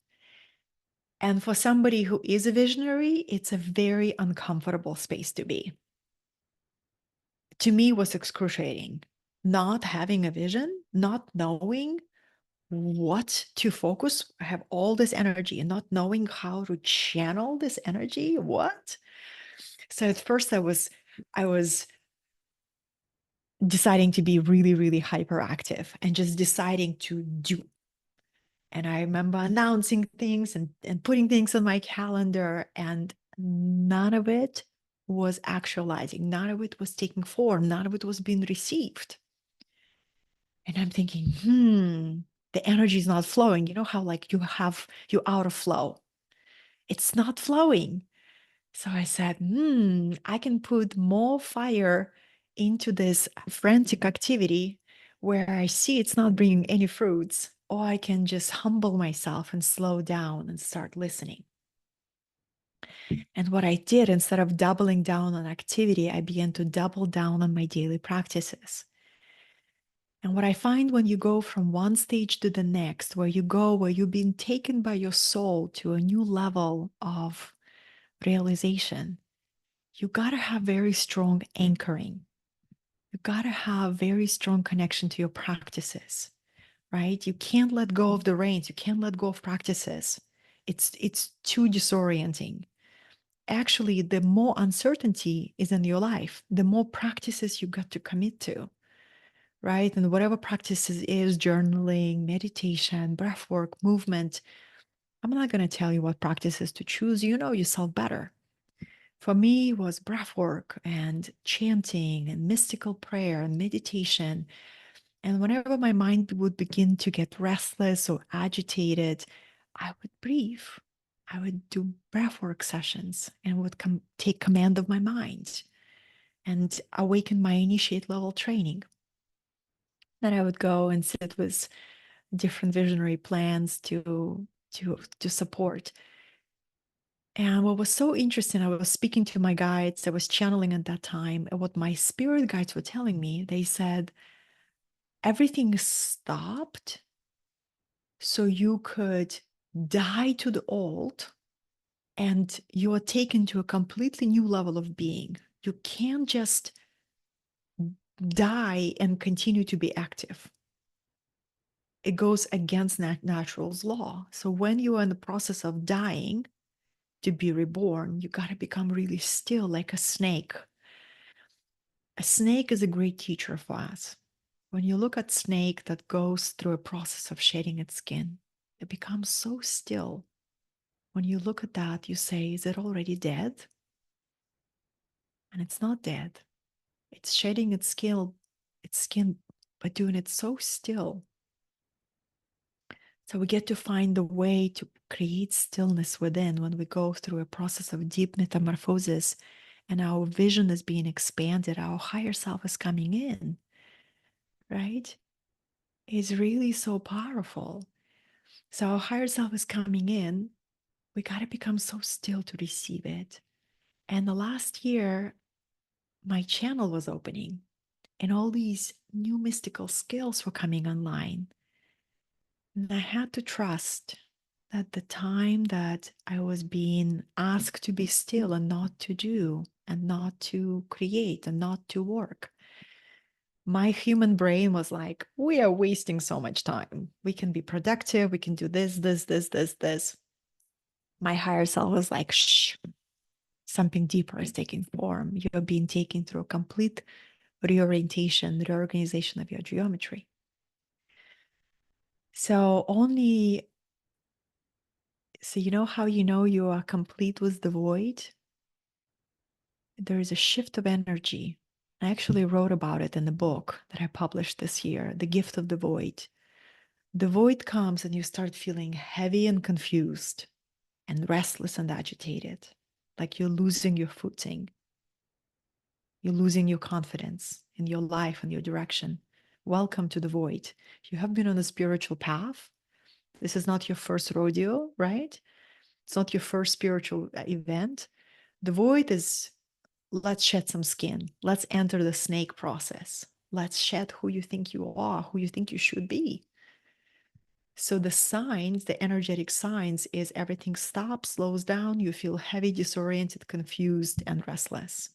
And for somebody who is a visionary, it's a very uncomfortable space to be. To me, it was excruciating. Not having a vision, not knowing what to focus. I have all this energy and not knowing how to channel this energy. What? So at first I was deciding to be really, really hyperactive and just deciding to do. And I remember announcing things and putting things on my calendar, and none of it was actualizing. None of it was taking form. None of it was being received. And I'm thinking, the energy is not flowing. You know how like you're out of flow. It's not flowing. So I said, I can put more fire into this frantic activity where I see it's not bringing any fruits, or I can just humble myself and slow down and start listening. And what I did, instead of doubling down on activity, I began to double down on my daily practices. And what I find when you go from one stage to the next, where you've been taken by your soul to a new level of realization, you got to have very strong anchoring. You got to have very strong connection to your practices, right? You can't let go of the reins. You can't let go of practices. It's too disorienting. Actually, the more uncertainty is in your life, the more practices you got to commit to, right? And whatever practices is journaling, meditation, breath work, movement. I'm not going to tell you what practices to choose. You know yourself better. For me, it was breath work and chanting and mystical prayer and meditation. And whenever my mind would begin to get restless or agitated, I would breathe. I would do breathwork sessions and would take command of my mind and awaken my initiate level training. Then I would go and sit with different visionary plans to support. And what was so interesting, I was speaking to my guides, I was channeling at that time, and what my spirit guides were telling me, they said, everything stopped so you could die to the old and you are taken to a completely new level of being. You can't just die and continue to be active. It goes against natural's law. So when you are in the process of dying to be reborn, you got to become really still, like a snake. A snake is a great teacher for us. When you look at snake that goes through a process of shedding its skin, it becomes so still. When you look at that, you say, is it already dead? And it's not dead. It's shedding its skin, but doing it so still. So we get to find the way to create stillness within when we go through a process of deep metamorphosis and our vision is being expanded, our higher self is coming in, right? It's really so powerful. So our higher self is coming in. We got to become so still to receive it. And the last year, my channel was opening and all these new mystical skills were coming online. And I had to trust that the time that I was being asked to be still and not to do and not to create and not to work, my human brain was like, we are wasting so much time. We can be productive. We can do this, this, this, this, this. My higher self was like, shh, something deeper is taking form. You're being taken through a complete reorganization of your geometry. So you know how you know you are complete with the void? There is a shift of energy. I actually wrote about it in the book that I published this year, The Gift of the Void. The void comes and you start feeling heavy and confused and restless and agitated, like you're losing your footing. You're losing your confidence in your life and your direction. Welcome to the void. You have been on a spiritual path. This is not your first rodeo, right? It's not your first spiritual event. The void is, let's shed some skin. Let's enter the snake process. Let's shed who you think you are, who you think you should be. So the signs, the energetic signs, is everything stops, slows down. You feel heavy, disoriented, confused, and restless.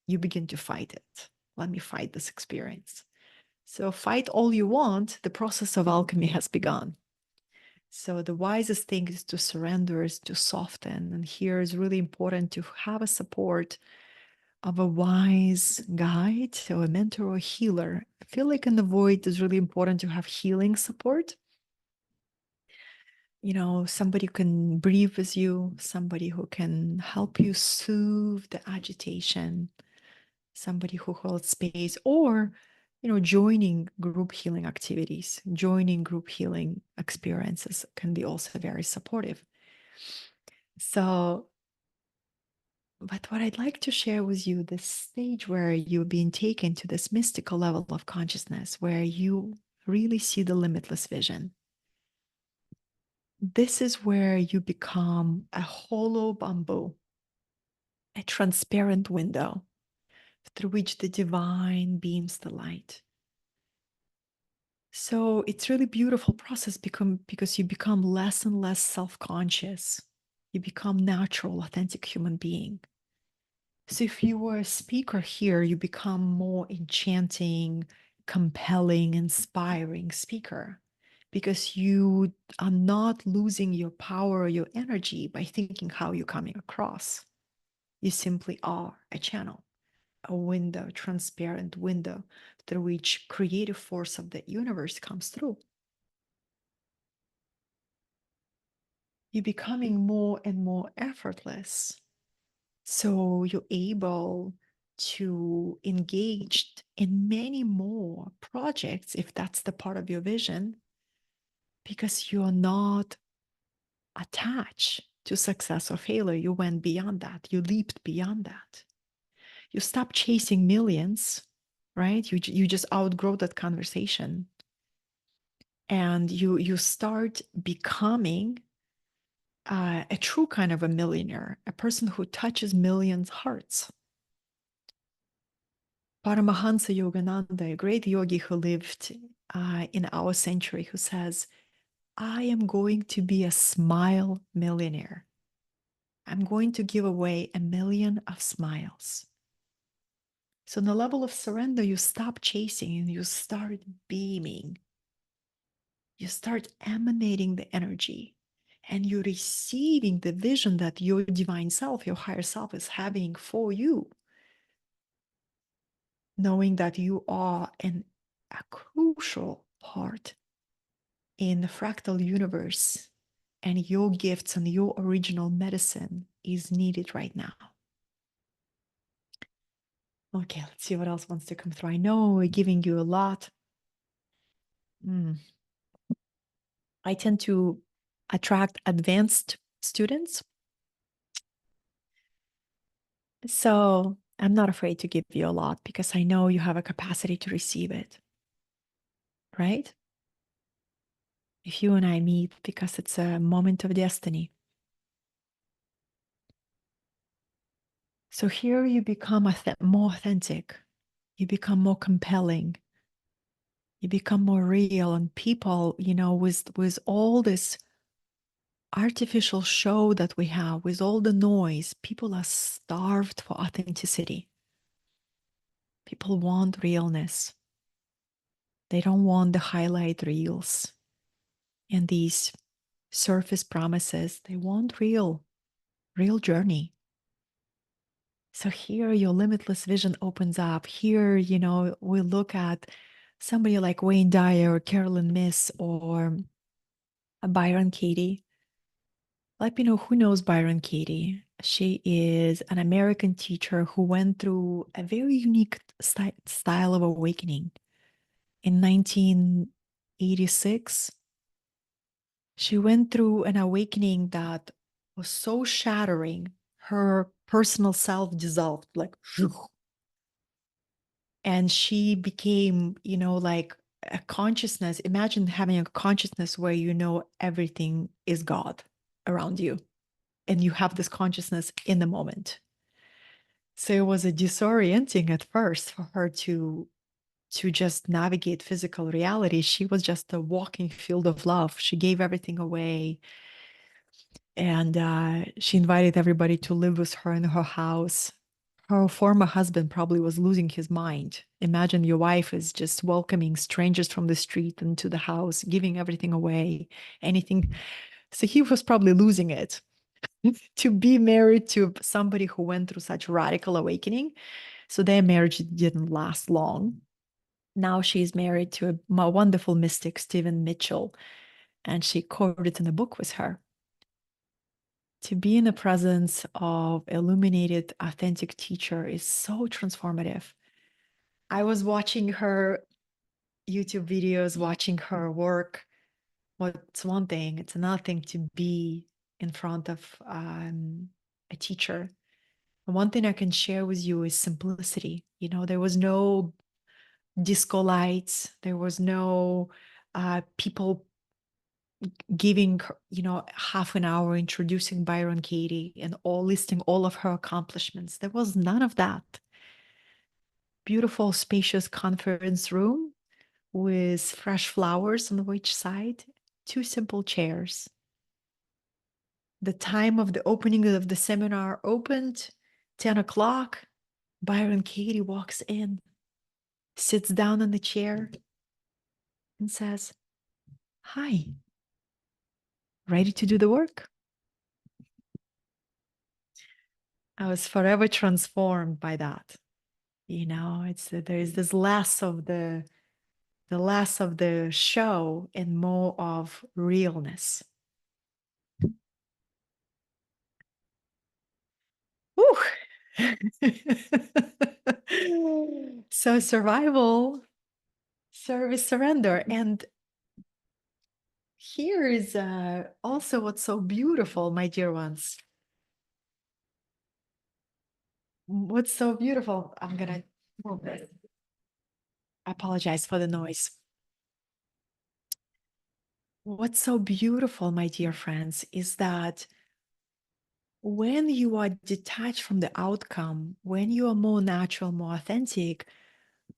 You begin to fight it. Let me fight this experience. So fight all you want. The process of alchemy has begun. So the wisest thing is to surrender, is to soften. And here is really important to have a support of a wise guide, so a mentor or healer. I feel like in the void it's really important to have healing support. You know, somebody who can breathe with you, somebody who can help you soothe the agitation, somebody who holds space, or, you know, joining group healing activities, joining group healing experiences can be also very supportive. So, but what I'd like to share with you, this stage where you're being taken to this mystical level of consciousness, where you really see the limitless vision. This is where you become a hollow bamboo, a transparent window through which the divine beams the light. So it's really beautiful process because you become less and less self-conscious. You become natural, authentic human being. So if you were a speaker here, you become more enchanting, compelling, inspiring speaker because you are not losing your power or your energy by thinking how you're coming across. You simply are a channel, a window, transparent window through which creative force of the universe comes through. You're becoming more and more effortless. So you're able to engage in many more projects if that's the part of your vision, because you're not attached to success or failure. You went beyond that. You leaped beyond that. You stopped chasing millions, right? You just outgrow that conversation. And you start becoming a true kind of a millionaire, a person who touches millions' hearts. Paramahansa Yogananda, a great yogi who lived in our century, who says, I am going to be a smile millionaire. I'm going to give away 1,000,000 of smiles. So, on the level of surrender, you stop chasing and you start beaming. You start emanating the energy and you're receiving the vision that your divine self, your higher self, is having for you, knowing that you are a crucial part in the fractal universe and your gifts and your original medicine is needed right now. Okay, let's see what else wants to come through. I know we're giving you a lot. I tend to attract advanced students. So I'm not afraid to give you a lot because I know you have a capacity to receive it, right? If you and I meet because it's a moment of destiny. So here you become more authentic. You become more compelling. You become more real. And people, with all this artificial show that we have, with all the noise, people are starved for authenticity. People want realness. They don't want the highlight reels and these surface promises. They want real journey. So here your limitless vision opens up. Here, we look at somebody like Wayne Dyer or Carolyn Miss or Byron Katie. Let me know who knows Byron Katie. She is an American teacher who went through a very unique style of awakening. In 1986, she went through an awakening that was so shattering. Her personal self dissolved, like, and she became, like a consciousness. Imagine having a consciousness where everything is God around you, and you have this consciousness in the moment. So it was a disorienting at first for her to just navigate physical reality. She was just a walking field of love. She gave everything away. And she invited everybody to live with her in her house. Her former husband probably was losing his mind. Imagine your wife is just welcoming strangers from the street into the house, giving everything away, anything. So he was probably losing it to be married to somebody who went through such radical awakening. So their marriage didn't last long. Now she's married to a wonderful mystic, Stephen Mitchell, and she co-wrote in a book with her. To be in the presence of illuminated, authentic teacher is so transformative. I was watching her YouTube videos, watching her work. What's one thing? It's another thing to be in front of a teacher. And one thing I can share with you is simplicity. There was no disco lights. There was no people giving, half an hour introducing Byron Katie and all listing all of her accomplishments. There was none of that. Beautiful, spacious conference room with fresh flowers on each side, two simple chairs. The time of the opening of the seminar opened, 10 o'clock. Byron Katie walks in, sits down in the chair, and says, "Hi, ready to do the work?" I was forever transformed by that. It's there is this less of the less of the show and more of realness. Whew. So survival, service, surrender. And here is also what's so beautiful, my dear ones. What's so beautiful, I'm gonna move this. I apologize for the noise. What's so beautiful, my dear friends, is that when you are detached from the outcome, when you are more natural, more authentic,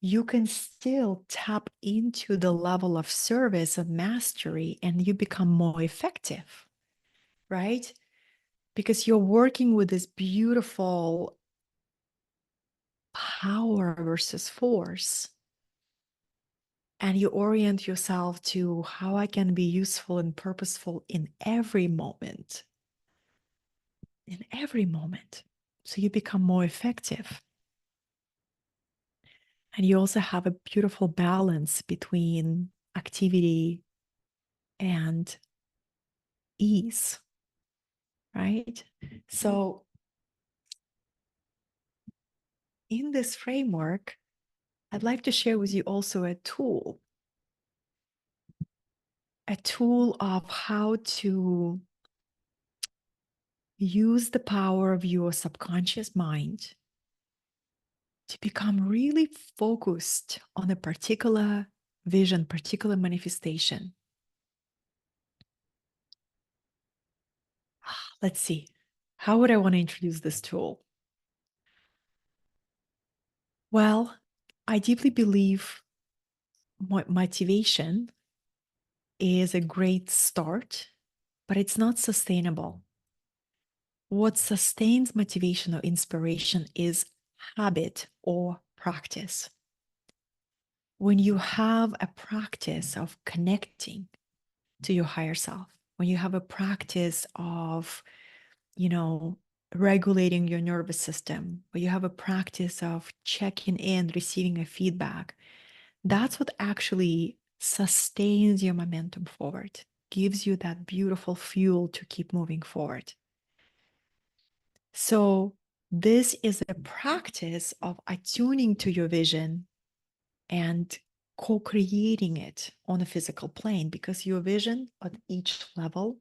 you can still tap into the level of service and mastery, and you become more effective, right? Because you're working with this beautiful power versus force. And you orient yourself to how I can be useful and purposeful in every moment. In every moment. So you become more effective. And you also have a beautiful balance between activity and ease, right? So in this framework, I'd like to share with you also a tool of how to use the power of your subconscious mind to become really focused on a particular vision, particular manifestation. Let's see. How would I want to introduce this tool? Well, I deeply believe motivation is a great start, but it's not sustainable. What sustains motivation or inspiration is habit or practice. When you have a practice of connecting to your higher self, when you have a practice of, regulating your nervous system, when you have a practice of checking in, receiving a feedback, that's what actually sustains your momentum forward, gives you that beautiful fuel to keep moving forward. So, this is a practice of attuning to your vision and co-creating it on a physical plane, because your vision at each level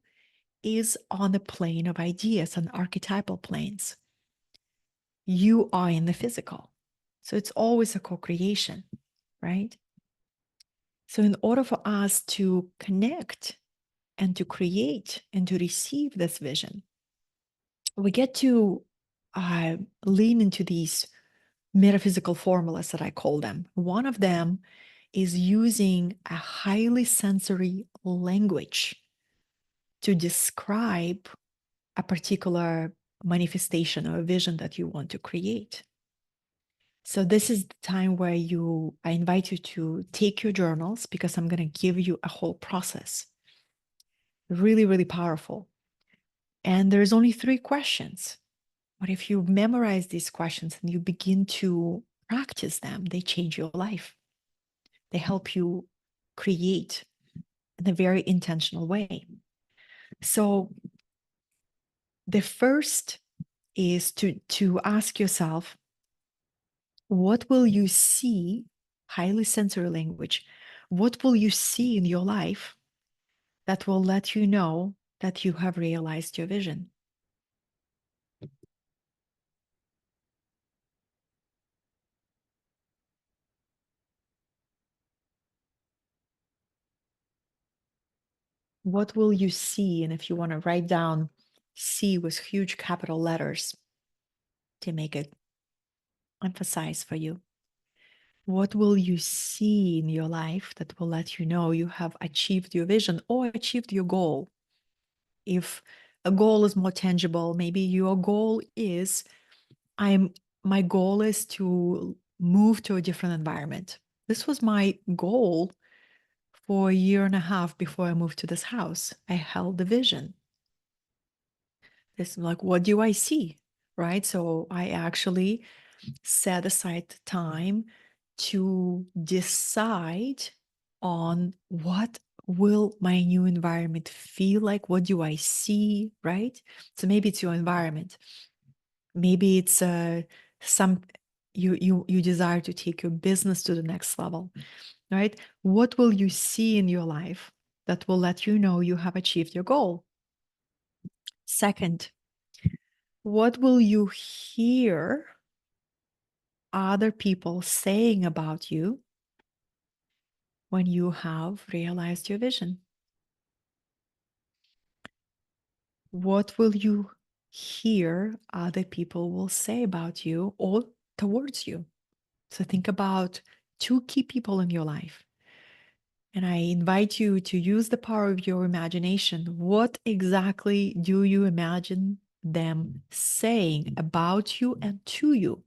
is on the plane of ideas and archetypal planes. You are in the physical. So it's always a co-creation, right? So in order for us to connect and to create and to receive this vision, we get to lean into these metaphysical formulas that I call them. One of them is using a highly sensory language to describe a particular manifestation or a vision that you want to create. So this is the time where I invite you to take your journals, because I'm going to give you a whole process. Really, really powerful. And there's only 3 questions. But if you memorize these questions and you begin to practice them, they change your life. They help you create in a very intentional way. So the first is to ask yourself, what will you see, highly sensory language, what will you see in your life that will let you know that you have realized your vision? What will you see? And if you want to write down see with huge capital letters to make it emphasize for you, what will you see in your life that will let you know you have achieved your vision or achieved your goal? If a goal is more tangible, maybe your goal is, my goal is to move to a different environment. This was my goal for a year and a half before I moved to this house. I held the vision. This, like, what do I see? Right? So I actually set aside time to decide on what will my new environment feel like. What do I see? Right? So maybe it's your environment. Maybe it's some you desire to take your business to the next level, right? What will you see in your life that will let you know you have achieved your goal? Second, what will you hear other people saying about you when you have realized your vision? What will you hear other people will say about you or towards you? So think about 2 key people in your life. And I invite you to use the power of your imagination. What exactly do you imagine them saying about you and to you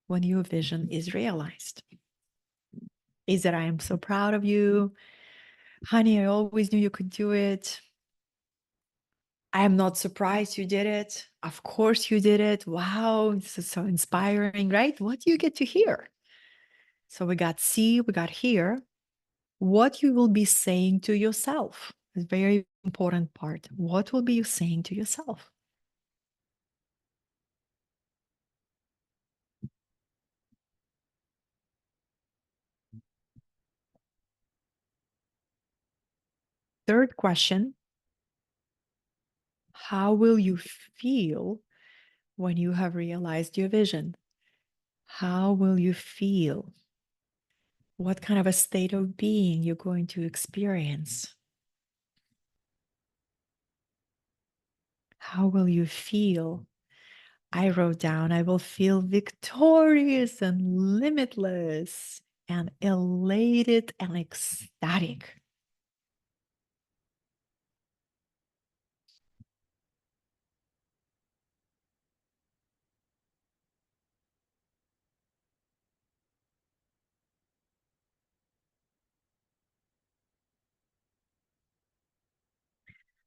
when your vision is realized? Is it, I am so proud of you. Honey, I always knew you could do it. I am not surprised you did it. Of course you did it. Wow, this is so inspiring, right? What do you get to hear? So we got see, we got hear. What you will be saying to yourself is very important part. What will be you saying to yourself? Third question, how will you feel when you have realized your vision? How will you feel? What kind of a state of being you're going to experience? How will you feel? I wrote down, I will feel victorious and limitless and elated and ecstatic.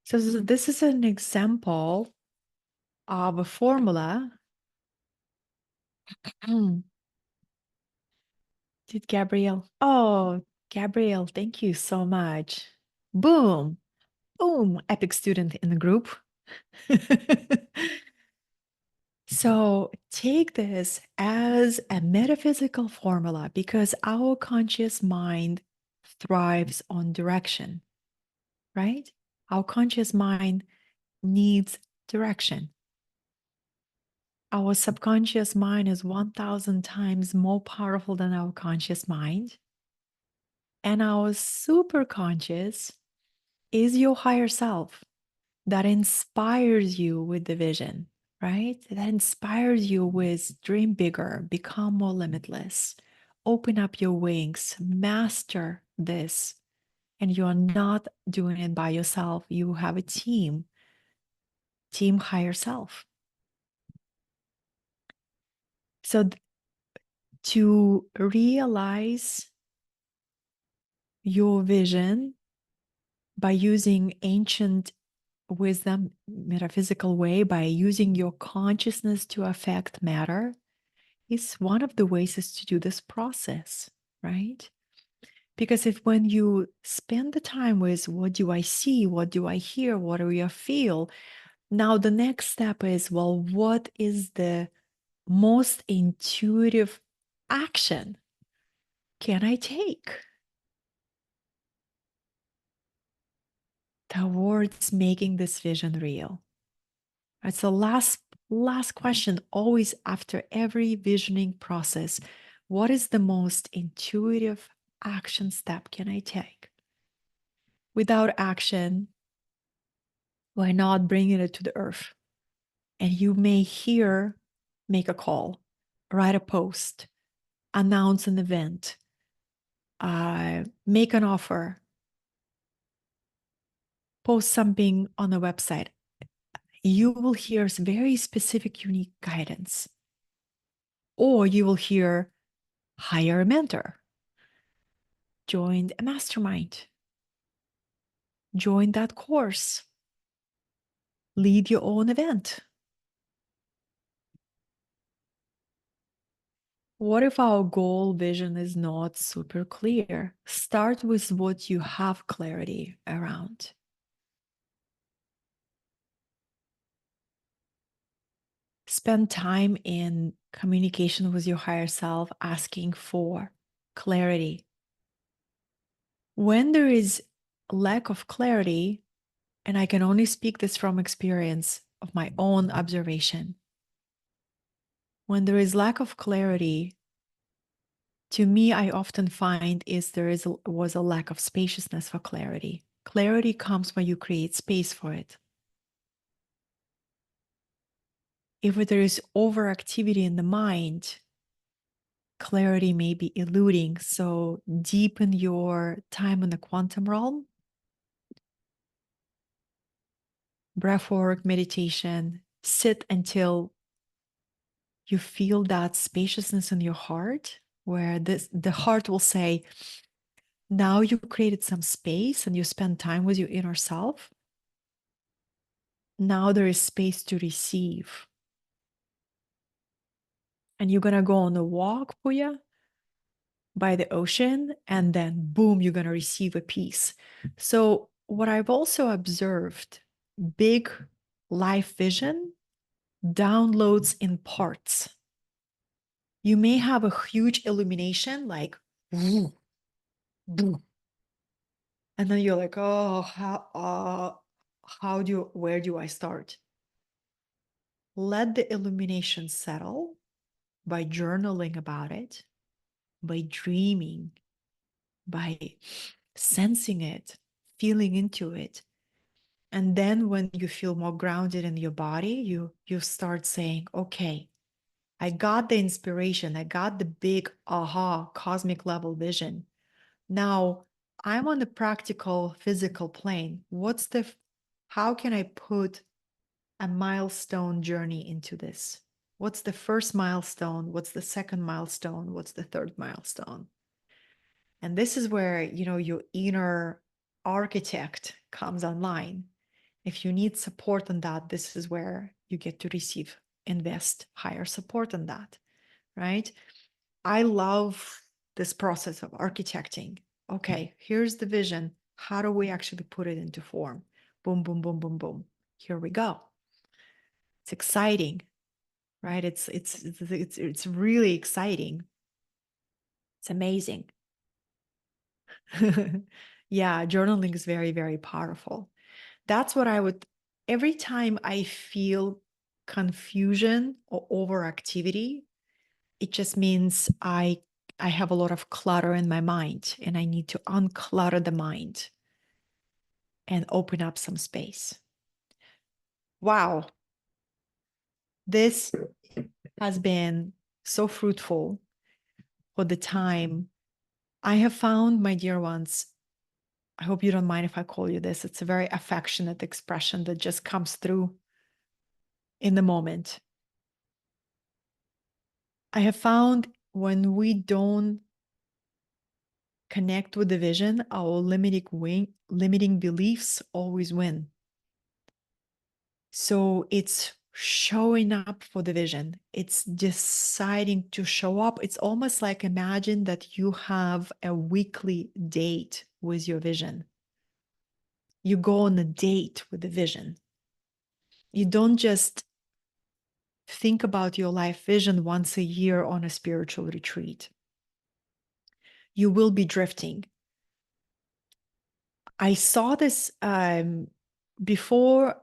So this is an example of a formula. Did Gabrielle? Oh, Gabrielle, thank you so much. Boom, boom, epic student in the group. So take this as a metaphysical formula because our conscious mind thrives on direction, right? Our conscious mind needs direction. Our subconscious mind is 1,000 times more powerful than our conscious mind. And our superconscious is your higher self that inspires you with the vision, right? That inspires you with dream bigger, become more limitless, open up your wings, master this. And you're not doing it by yourself. You have a team higher self. So to realize your vision by using ancient wisdom, metaphysical way, by using your consciousness to affect matter, is one of the ways is to do this process, right? Because if when you spend the time with what do I see, what do I hear, what do I feel, now the next step is, well, what is the most intuitive action can I take towards making this vision real? Right, so last question, always after every visioning process, what is the most intuitive action step can I take? Without action, why not bringing it to the earth? And you may here make a call, write a post, announce an event, make an offer, post something on the website. You will hear very specific, unique guidance. Or you will hear, hire a mentor, join a mastermind, join that course, lead your own event. What if our goal vision is not super clear? Start with what you have clarity around. Spend time in communication with your higher self, asking for clarity. When there is lack of clarity, and I can only speak this from experience of my own observation, when there is lack of clarity, to me, I often find was a lack of spaciousness for clarity. Clarity comes when you create space for it. If there is overactivity in the mind, clarity may be eluding. So deepen your time in the quantum realm, breathwork, meditation, sit until you feel that spaciousness in your heart, where the heart will say, now you created some space and you spend time with your inner self. Now there is space to receive. And you're going to go on a walk, Puya, by the ocean, and then boom, you're going to receive a piece. So what I've also observed, big life vision downloads in parts. You may have a huge illumination, like, and then you're like, oh, where do I start? Let the illumination settle by journaling about it, by dreaming, by sensing it, feeling into it. And then when you feel more grounded in your body, you start saying, okay, I got the inspiration, I got the big aha cosmic level vision. Now I'm on the practical physical plane. How can I put a milestone journey into this? What's the first milestone? What's the second milestone? What's the third milestone? And this is where, your inner architect comes online. If you need support on that, this is where you get to invest higher support on that, right? I love this process of architecting. Okay, here's the vision. How do we actually put it into form? Boom, boom, boom, boom, boom. Here we go. It's exciting, right? It's really exciting. It's amazing. Yeah, journaling is very, very powerful. That's what every time I feel confusion or overactivity, it just means I have a lot of clutter in my mind and I need to unclutter the mind and open up some space. Wow. This has been so fruitful for the time. I have found, my dear ones, I hope you don't mind if I call you this. It's a very affectionate expression that just comes through in the moment. I have found when we don't connect with the vision, our limiting beliefs always win. So it's showing up for the vision. It's deciding to show up. It's almost like, imagine that you have a weekly date with your vision. You go on a date with the vision. You don't just think about your life vision once a year on a spiritual retreat. You will be drifting. I saw this before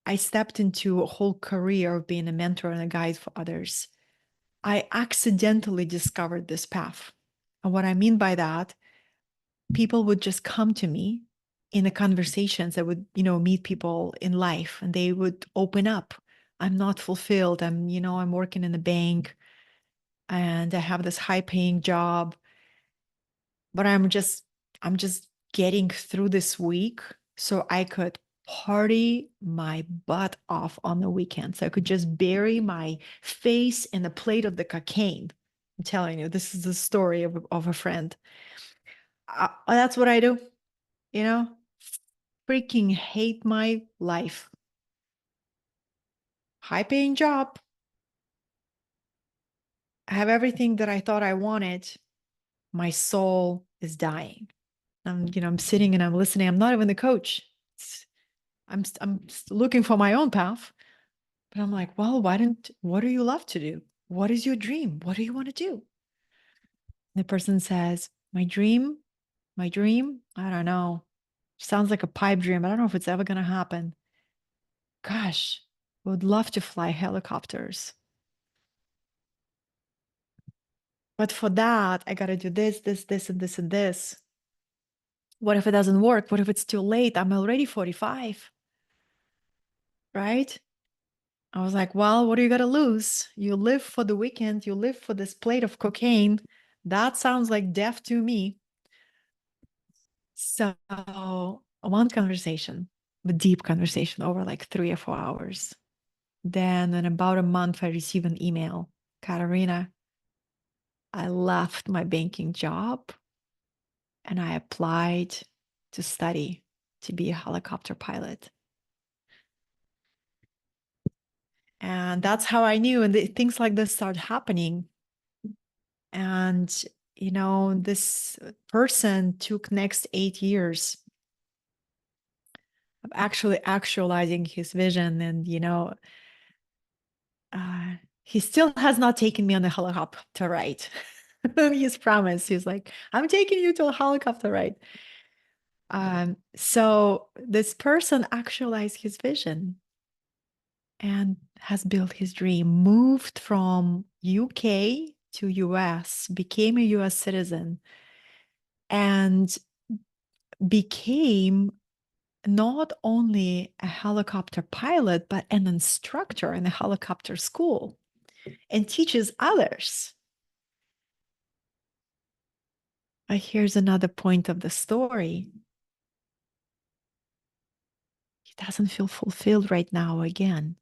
I stepped into a whole career of being a mentor and a guide for others. I accidentally discovered this path. And what I mean by that, people would just come to me in the conversations. I would, meet people in life and they would open up. I'm not fulfilled. I'm working in a bank and I have this high paying job, but I'm just getting through this week so I could party my butt off on the weekend. So I could just bury my face in a plate of the cocaine. I'm telling you, this is the story of a friend. That's what I do, you know, freaking hate my life. High paying job. I have everything that I thought I wanted. My soul is dying. I'm sitting and I'm listening. I'm not even the coach. I'm looking for my own path. But I'm like, well, what do you love to do? What is your dream? What do you want to do? The person says, my dream, I don't know. Sounds like a pipe dream. I don't know if it's ever going to happen. Gosh, would love to fly helicopters. But for that, I got to do this, this, this, and this, and this. What if it doesn't work? What if it's too late? I'm already 45, right? I was like, well, what do you got to lose? You live for the weekend. You live for this plate of cocaine. That sounds like death to me. So one conversation, a deep conversation over like 3 or 4 hours. Then in about a month, I received an email. Katerina, I left my banking job and I applied to study to be a helicopter pilot. And that's how I knew. And things like this start happening. And, this person took next 8 years of actually actualizing his vision. And, he still has not taken me on a helicopter ride. He's promised. He's like, I'm taking you to a helicopter ride. So this person actualized his vision and has built his dream, moved from UK to US, became a US citizen, and became not only a helicopter pilot, but an instructor in a helicopter school and teaches others. But here's another point of the story. He doesn't feel fulfilled right now again.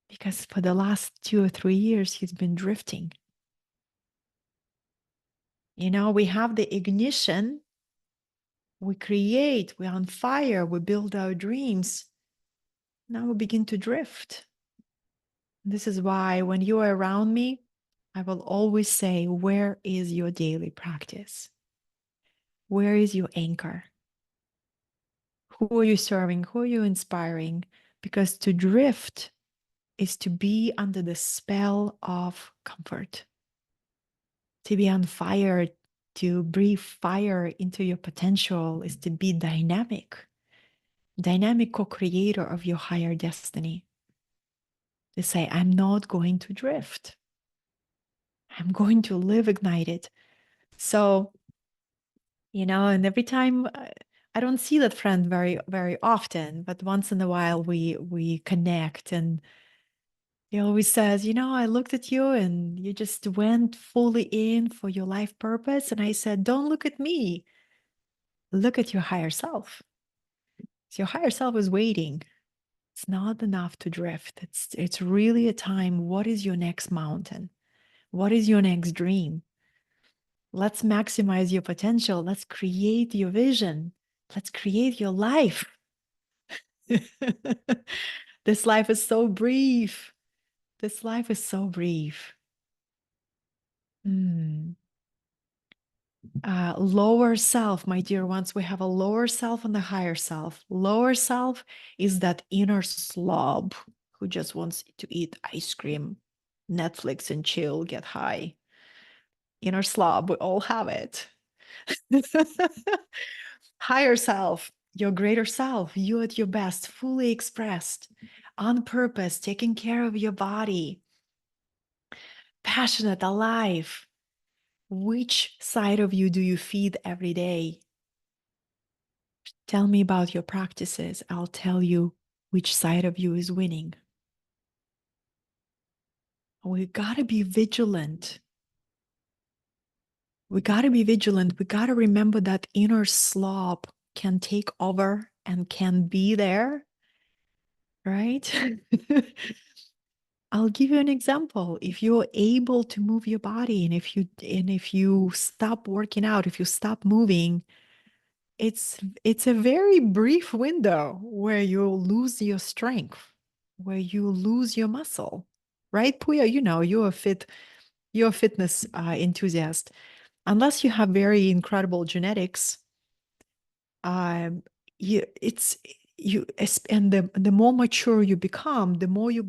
Because for the last 2 or 3 years, he's been drifting. We have the ignition, we create, we're on fire, we build our dreams. Now we begin to drift. This is why when you are around me, I will always say, where is your daily practice? Where is your anchor? Who are you serving? Who are you inspiring? Because to drift is to be under the spell of comfort, to be on fire, to breathe fire into your potential, is to be dynamic co-creator of your higher destiny. To say, I'm not going to drift. I'm going to live ignited. So, and every time I don't see that friend very, very often, but once in a while we connect, and he always says, I looked at you and you just went fully in for your life purpose. And I said, don't look at me. Look at your higher self. So your higher self is waiting. It's not enough to drift. It's really a time. What is your next mountain? What is your next dream? Let's maximize your potential. Let's create your vision. Let's create your life. This life is so brief. This life is so brief. Lower self, my dear ones, we have a lower self and a higher self. Lower self is that inner slob who just wants to eat ice cream, Netflix, and chill, get high. Inner slob, we all have it. Higher self, your greater self, you at your best, fully expressed, on purpose, taking care of your body, passionate, alive. Which side of you do you feed every day? Tell me about your practices. I'll tell you which side of you is winning. We got to be vigilant. We got to be vigilant. We got to remember that inner slob can take over and can be there, right? I'll give you an example. If you're able to move your body, and if you stop working out, if you stop moving, it's a very brief window where you lose your strength, where you lose your muscle, right, Puya? You're a fitness enthusiast. Unless you have very incredible genetics, um, and the more mature you become, the more you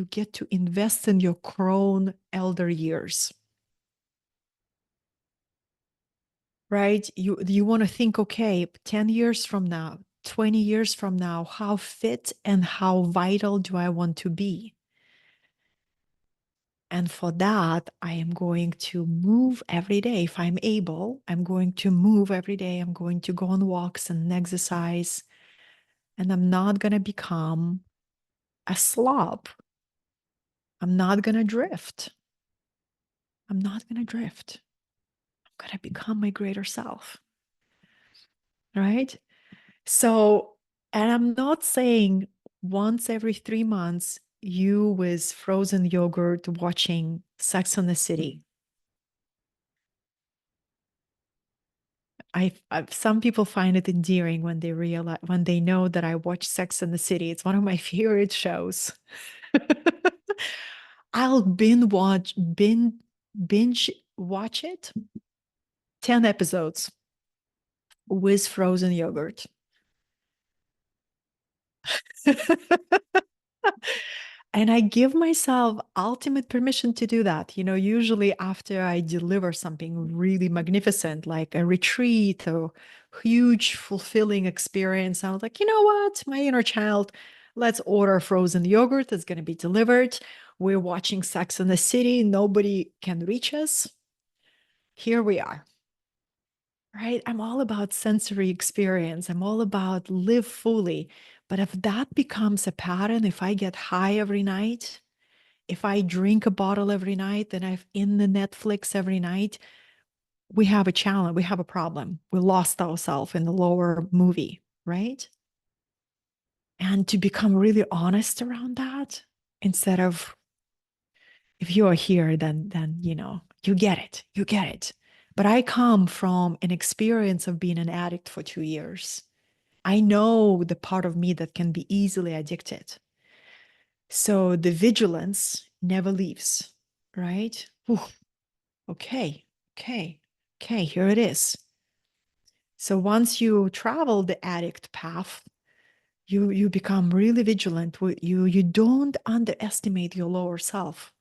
get to invest in your crone elder years. Right? You want to think, okay, 10 years from now, 20 years from now, how fit and how vital do I want to be? And for that, I am going to move every day. If I'm able, I'm going to move every day. I'm going to go on walks and exercise. And I'm not going to become a slob. I'm not going to drift. I'm not going to drift. I'm going to become my greater self. Right? So, and I'm not saying once every 3 months, you with frozen yogurt watching Sex and the City. Some people find it endearing when they know that I watch Sex and the City. It's one of my favorite shows. I'll binge watch it, 10 episodes with frozen yogurt. And I give myself ultimate permission to do that. Usually after I deliver something really magnificent, like a retreat or huge, fulfilling experience, I was like, you know what? My inner child, let's order frozen yogurt. It's going to be delivered. We're watching Sex in the City. Nobody can reach us. Here we are. Right? I'm all about sensory experience. I'm all about live fully. But if that becomes a pattern, if I get high every night, if I drink a bottle every night, then I've in the Netflix every night, we have a challenge. We have a problem. We lost ourselves in the lower movie, right? And to become really honest around that, instead of if you are here, then you get it. You get it. But I come from an experience of being an addict for 2 years. I know the part of me that can be easily addicted. So the vigilance never leaves, right? Ooh, okay, okay, okay, here it is. So once you travel the addict path, you become really vigilant. You don't underestimate your lower self.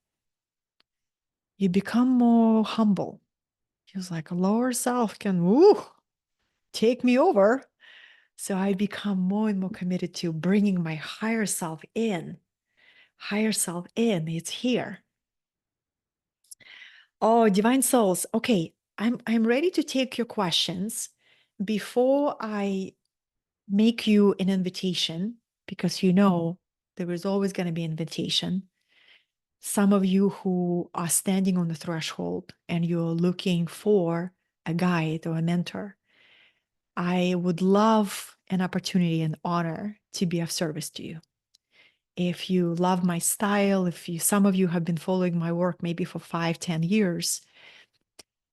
You become more humble. It's like a lower self can take me over. So I become more and more committed to bringing my higher self in. Higher self in, it's here. Oh, divine souls. Okay, I'm ready to take your questions. Before I make you an invitation, because there is always going to be an invitation. Some of you who are standing on the threshold and you're looking for a guide or a mentor, I would love an opportunity and honor to be of service to you. If you love my style, some of you have been following my work maybe for 5, 10 years,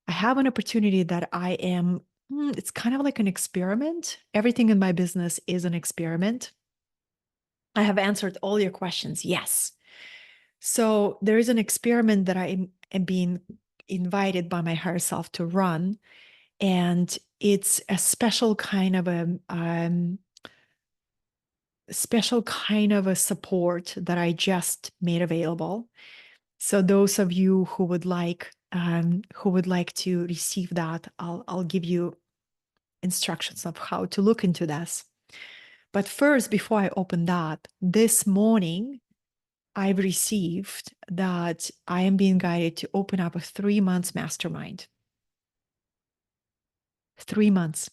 I have an opportunity that it's kind of like an experiment. Everything in my business is an experiment. I have answered all your questions. Yes. So there is an experiment that am being invited by my higher self to run. And it's a special kind of a support that I just made available. So those of you who would like to receive that, I'll give you instructions of how to look into this. But first, before I open that, this morning I've received that I am being guided to open up a 3 months mastermind. 3 months.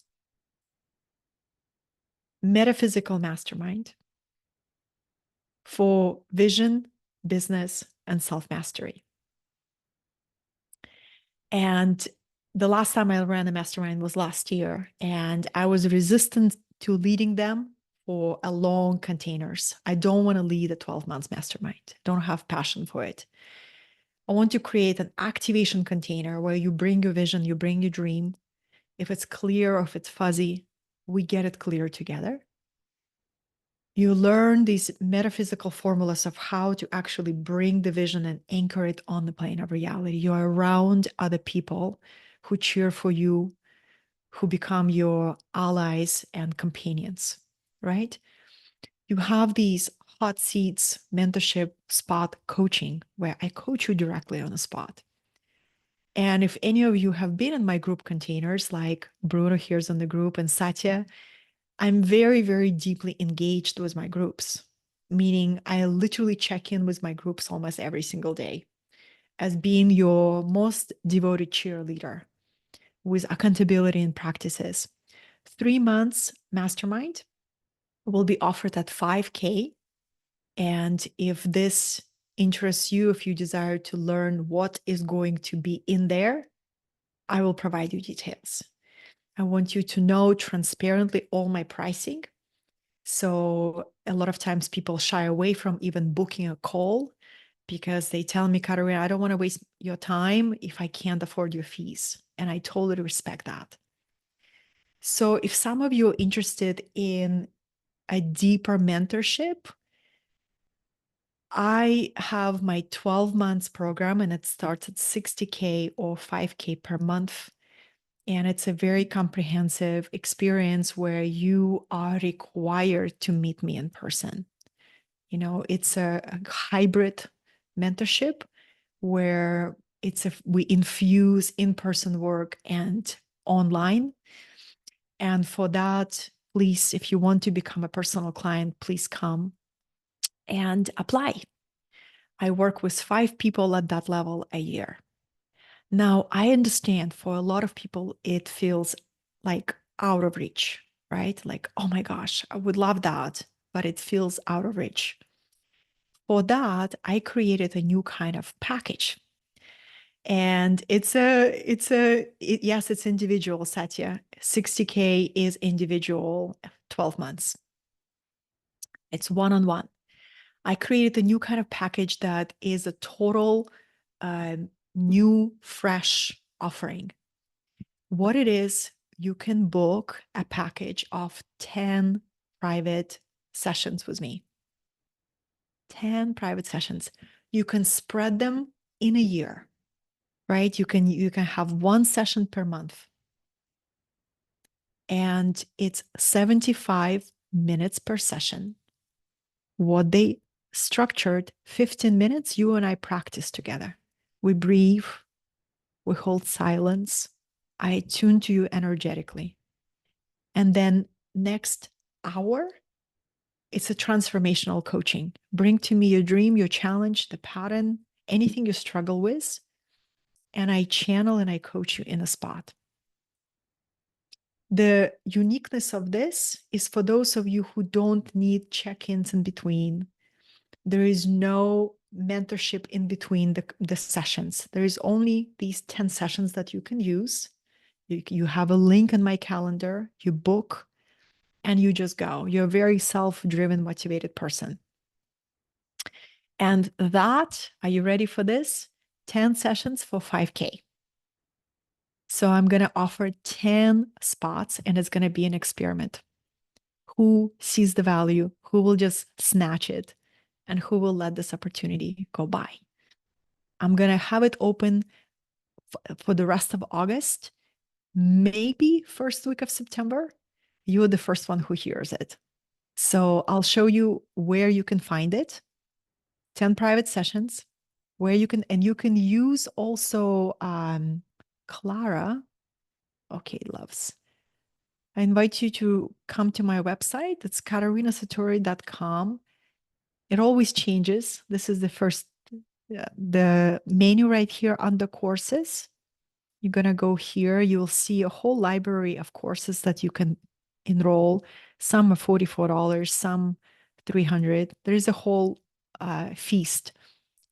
Metaphysical mastermind for vision, business, and self mastery. And the last time I ran a mastermind was last year, and I was resistant to leading them for a long containers. I don't want to lead a 12 months mastermind. I don't have passion for it. I want to create an activation container where you bring your vision, you bring your dream. If it's clear or if it's fuzzy, we get it clear together. You learn these metaphysical formulas of how to actually bring the vision and anchor it on the plane of reality. You are around other people who cheer for you, who become your allies and companions, right? You have these hot seats, mentorship, spot coaching, where I coach you directly on the spot. And if any of you have been in my group containers, like Bruno here's in the group and Satya, I'm very, very deeply engaged with my groups, meaning I literally check in with my groups almost every single day as being your most devoted cheerleader with accountability and practices. 3 months mastermind will be offered at 5K. And if this interests you, if you desire to learn what is going to be in there, I will provide you details. I want you to know transparently all my pricing. So a lot of times people shy away from even booking a call because they tell me, Katerina, I don't want to waste your time if I can't afford your fees. And I totally respect that. So if some of you are interested in a deeper mentorship, I have my 12 months program and it starts at 60K or 5K per month. And it's a very comprehensive experience where you are required to meet me in person. It's a hybrid mentorship where we infuse in-person work and online. And for that, please, if you want to become a personal client, please come and apply. I work with 5 people at that level a year. Now, I understand for a lot of people, it feels like out of reach, right? Like, oh my gosh, I would love that, but it feels out of reach. For that, I created a new kind of package. And yes, it's individual, Satya. 60K is individual, 12 months. It's one-on-one. I created a new kind of package that is a total new, fresh offering. What it is, you can book a package of 10 private sessions with me. 10 private sessions. You can spread them in a year, right? You can have one session per month. And it's 75 minutes per session. What they structured, 15 minutes, you and I practice together. We breathe, we hold silence. I tune to you energetically. And then next hour, it's a transformational coaching. Bring to me your dream, your challenge, the pattern, anything you struggle with. And I channel and I coach you in a spot. The uniqueness of this is for those of you who don't need check-ins in between. There is no mentorship in between the sessions. There is only these 10 sessions that you can use. You have a link in my calendar, you book, and you just go. You're a very self-driven, motivated person. And that, are you ready for this? 10 sessions for 5K. So I'm going to offer 10 spots, and it's going to be an experiment. Who sees the value? Who will just snatch it? And who will let this opportunity go by? I'm going to have it open for the rest of August, maybe first week of September. You're the first one who hears it. So I'll show you where you can find it. 10 private sessions where you can use also Clara. Okay, loves. I invite you to come to my website. It's katerinasatori.com. It always changes. This is the menu right here under courses. You're going to go here. You'll see a whole library of courses that you can enroll. Some are $44, some $300. There's a whole feast.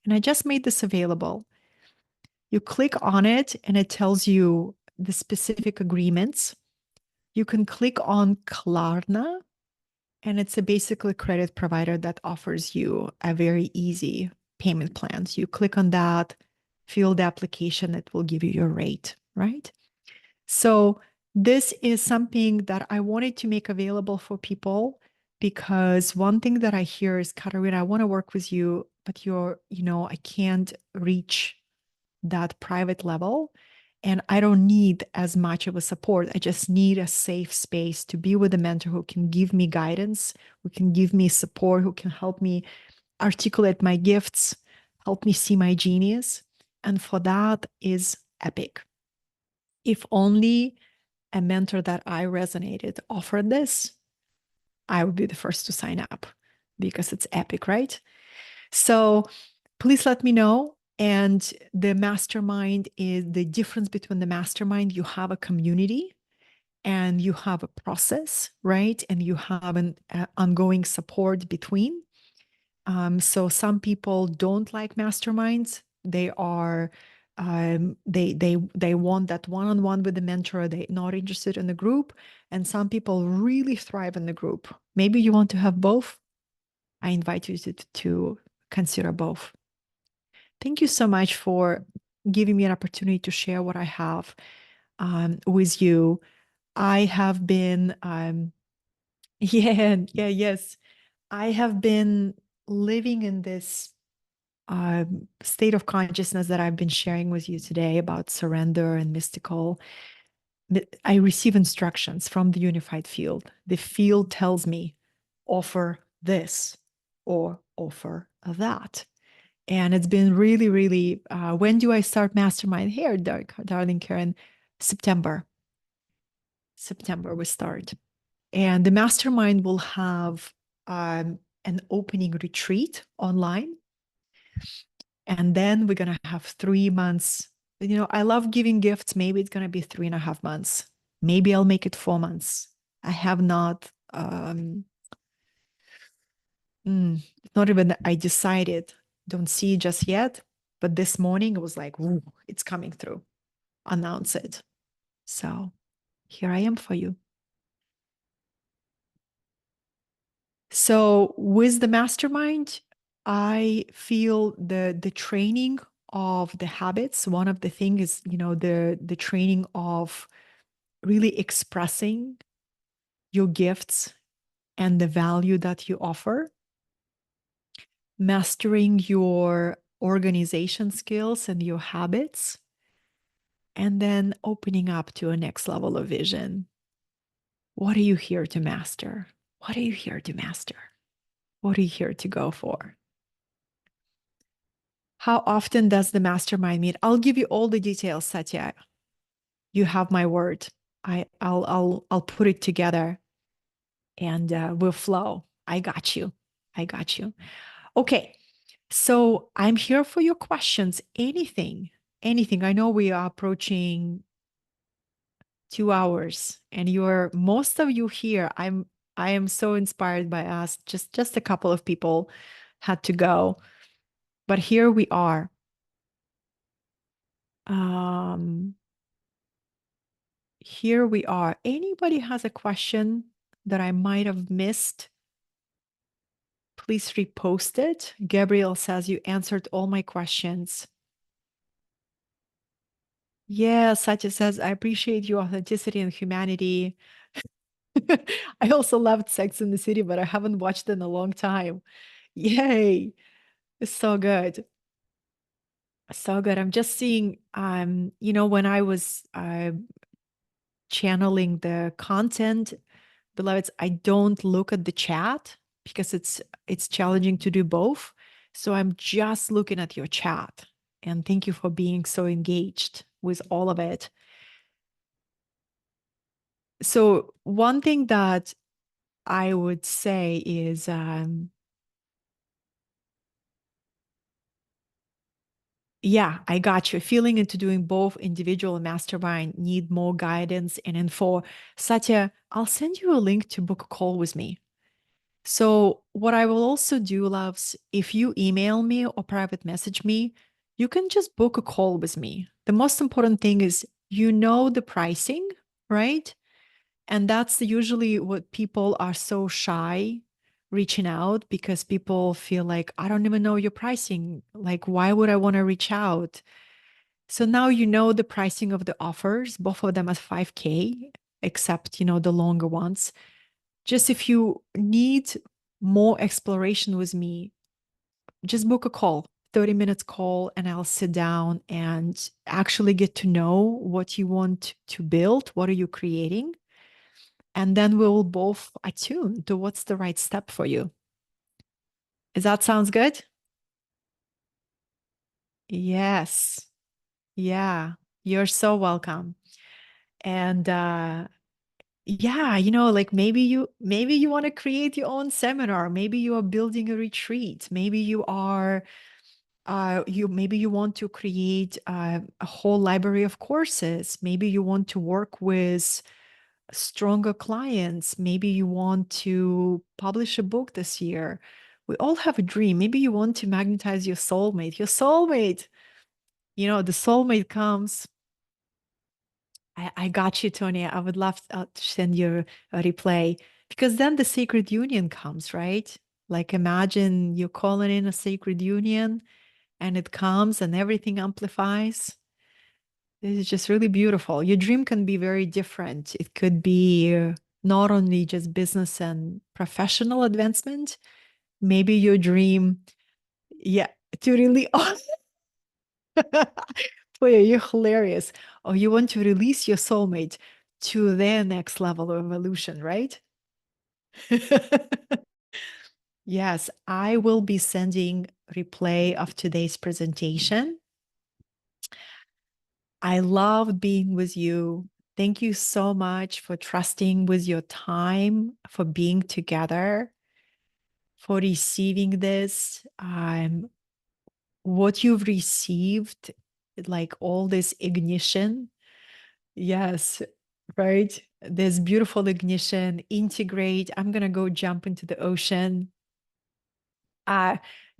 And I just made this available. You click on it and it tells you the specific agreements. You can click on Klarna, and it's a basically credit provider that offers you a very easy payment plan. So you click on that, fill the application, it will give you your rate, right? So this is something that I wanted to make available for people, because one thing that I hear is, Katerina, I want to work with you, but I can't reach that private level. And I don't need as much of a support. I just need a safe space to be with a mentor who can give me guidance, who can give me support, who can help me articulate my gifts, help me see my genius. And for that is Epic. If only a mentor that I resonated offered this, I would be the first to sign up, because it's epic, right? So please let me know. And the mastermind is the difference between the mastermind. You have a community and you have a process, right? And you have an ongoing support between. So some people don't like masterminds. They are they want that one-on-one with the mentor. They're not interested in the group. And some people really thrive in the group. Maybe you want to have both. I invite you to consider both. Thank you so much for giving me an opportunity to share what I have with you. I have been, yes. I have been living in this state of consciousness that I've been sharing with you today about surrender and mystical I receive instructions from the unified field. The field tells me, offer this or offer that. And it's been really, really, when do I start mastermind here, darling Karen? September. September we start. And the mastermind will have an opening retreat online. And then we're going to have 3 months. I love giving gifts. Maybe it's going to be 3.5 months. Maybe I'll make it 4 months. I have not, not even I decided, don't see just yet. But this morning it was like, ooh, it's coming through. Announce it. So here I am for you. So with the mastermind, I feel the training of the habits. One of the things is, the training of really expressing your gifts and the value that you offer, mastering your organization skills and your habits, and then opening up to a next level of vision. What are you here to master? What are you here to master? What are you here to go for? How often does the mastermind meet? I'll give you all the details, Satya. You have my word. I'll put it together and we'll flow. I got you. I got you. Okay. So I'm here for your questions. Anything, anything. I know we are approaching 2 hours and most of you here. I am so inspired by us. Just a couple of people had to go, but here we are. Here we are. Anybody has a question that I might have missed? Please repost it. Gabriel says you answered all my questions. Yeah, Satya says, I appreciate your authenticity and humanity. I also loved Sex in the City, but I haven't watched it in a long time. Yay. It's so good. So good. I'm just seeing, when I was channeling the content, beloveds, I don't look at the chat because it's challenging to do both. So I'm just looking at your chat. And thank you for being so engaged with all of it. So one thing that I would say is yeah, I got you. Feeling into doing both individual and mastermind, need more guidance and info. Satya, I'll send you a link to book a call with me. So what I will also do, loves, if you email me or private message me, you can just book a call with me. The most important thing is the pricing, right? And that's usually what people are so shy reaching out because people feel like, I don't even know your pricing. Like, why would I want to reach out? So now you know the pricing of the offers, both of them at 5K, except, the longer ones. Just if you need more exploration with me, just book a call, 30 minutes call, and I'll sit down and actually get to know what you want to build. What are you creating? And then we'll both attune to what's the right step for you. Is that sounds good? Yes. Yeah. You're so welcome. And yeah, like maybe you want to create your own seminar, maybe you are building a retreat, maybe you are maybe you want to create a whole library of courses, maybe you want to work with stronger clients. Maybe you want to publish a book this year. We all have a dream. Maybe you want to magnetize your soulmate. Your soulmate, the soulmate comes. I got you, Tony. I would love to send you a replay because then the sacred union comes, right? Like imagine you're calling in a sacred union and it comes and everything amplifies. This is just really beautiful. Your dream can be very different. It could be not only just business and professional advancement, maybe your dream, yeah, to really, boy, you're hilarious. Or you want to release your soulmate to their next level of evolution, right? Yes, I will be sending replay of today's presentation. I loved being with you. Thank you so much for trusting with your time, for being together, for receiving this. What you've received, like all this ignition. Yes, right. This beautiful ignition, integrate. I'm going to go jump into the ocean.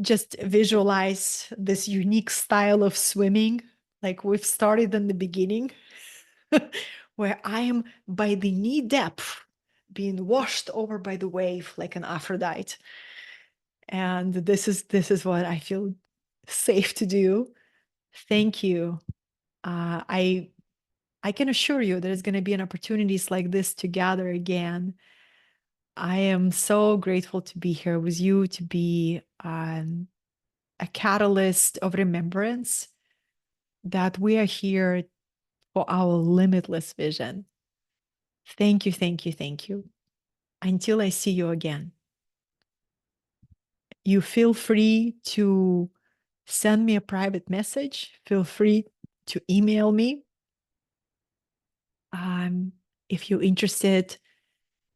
Just visualize this unique style of swimming, like we've started in the beginning, where I am by the knee depth, being washed over by the wave like an Aphrodite. And this is what I feel safe to do. Thank you. I can assure you there's going to be an opportunities like this to gather again. I am so grateful to be here with you, to be a catalyst of remembrance that we are here for our limitless vision. Thank you, thank you, thank you. Until I see you again, you feel free to send me a private message. Feel free to email me. If you're interested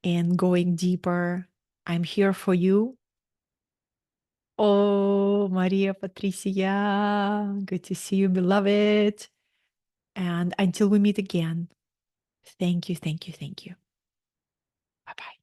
in going deeper, I'm here for you. Oh, Maria Patricia, good to see you, beloved. And until we meet again, thank you, thank you, thank you. Bye bye.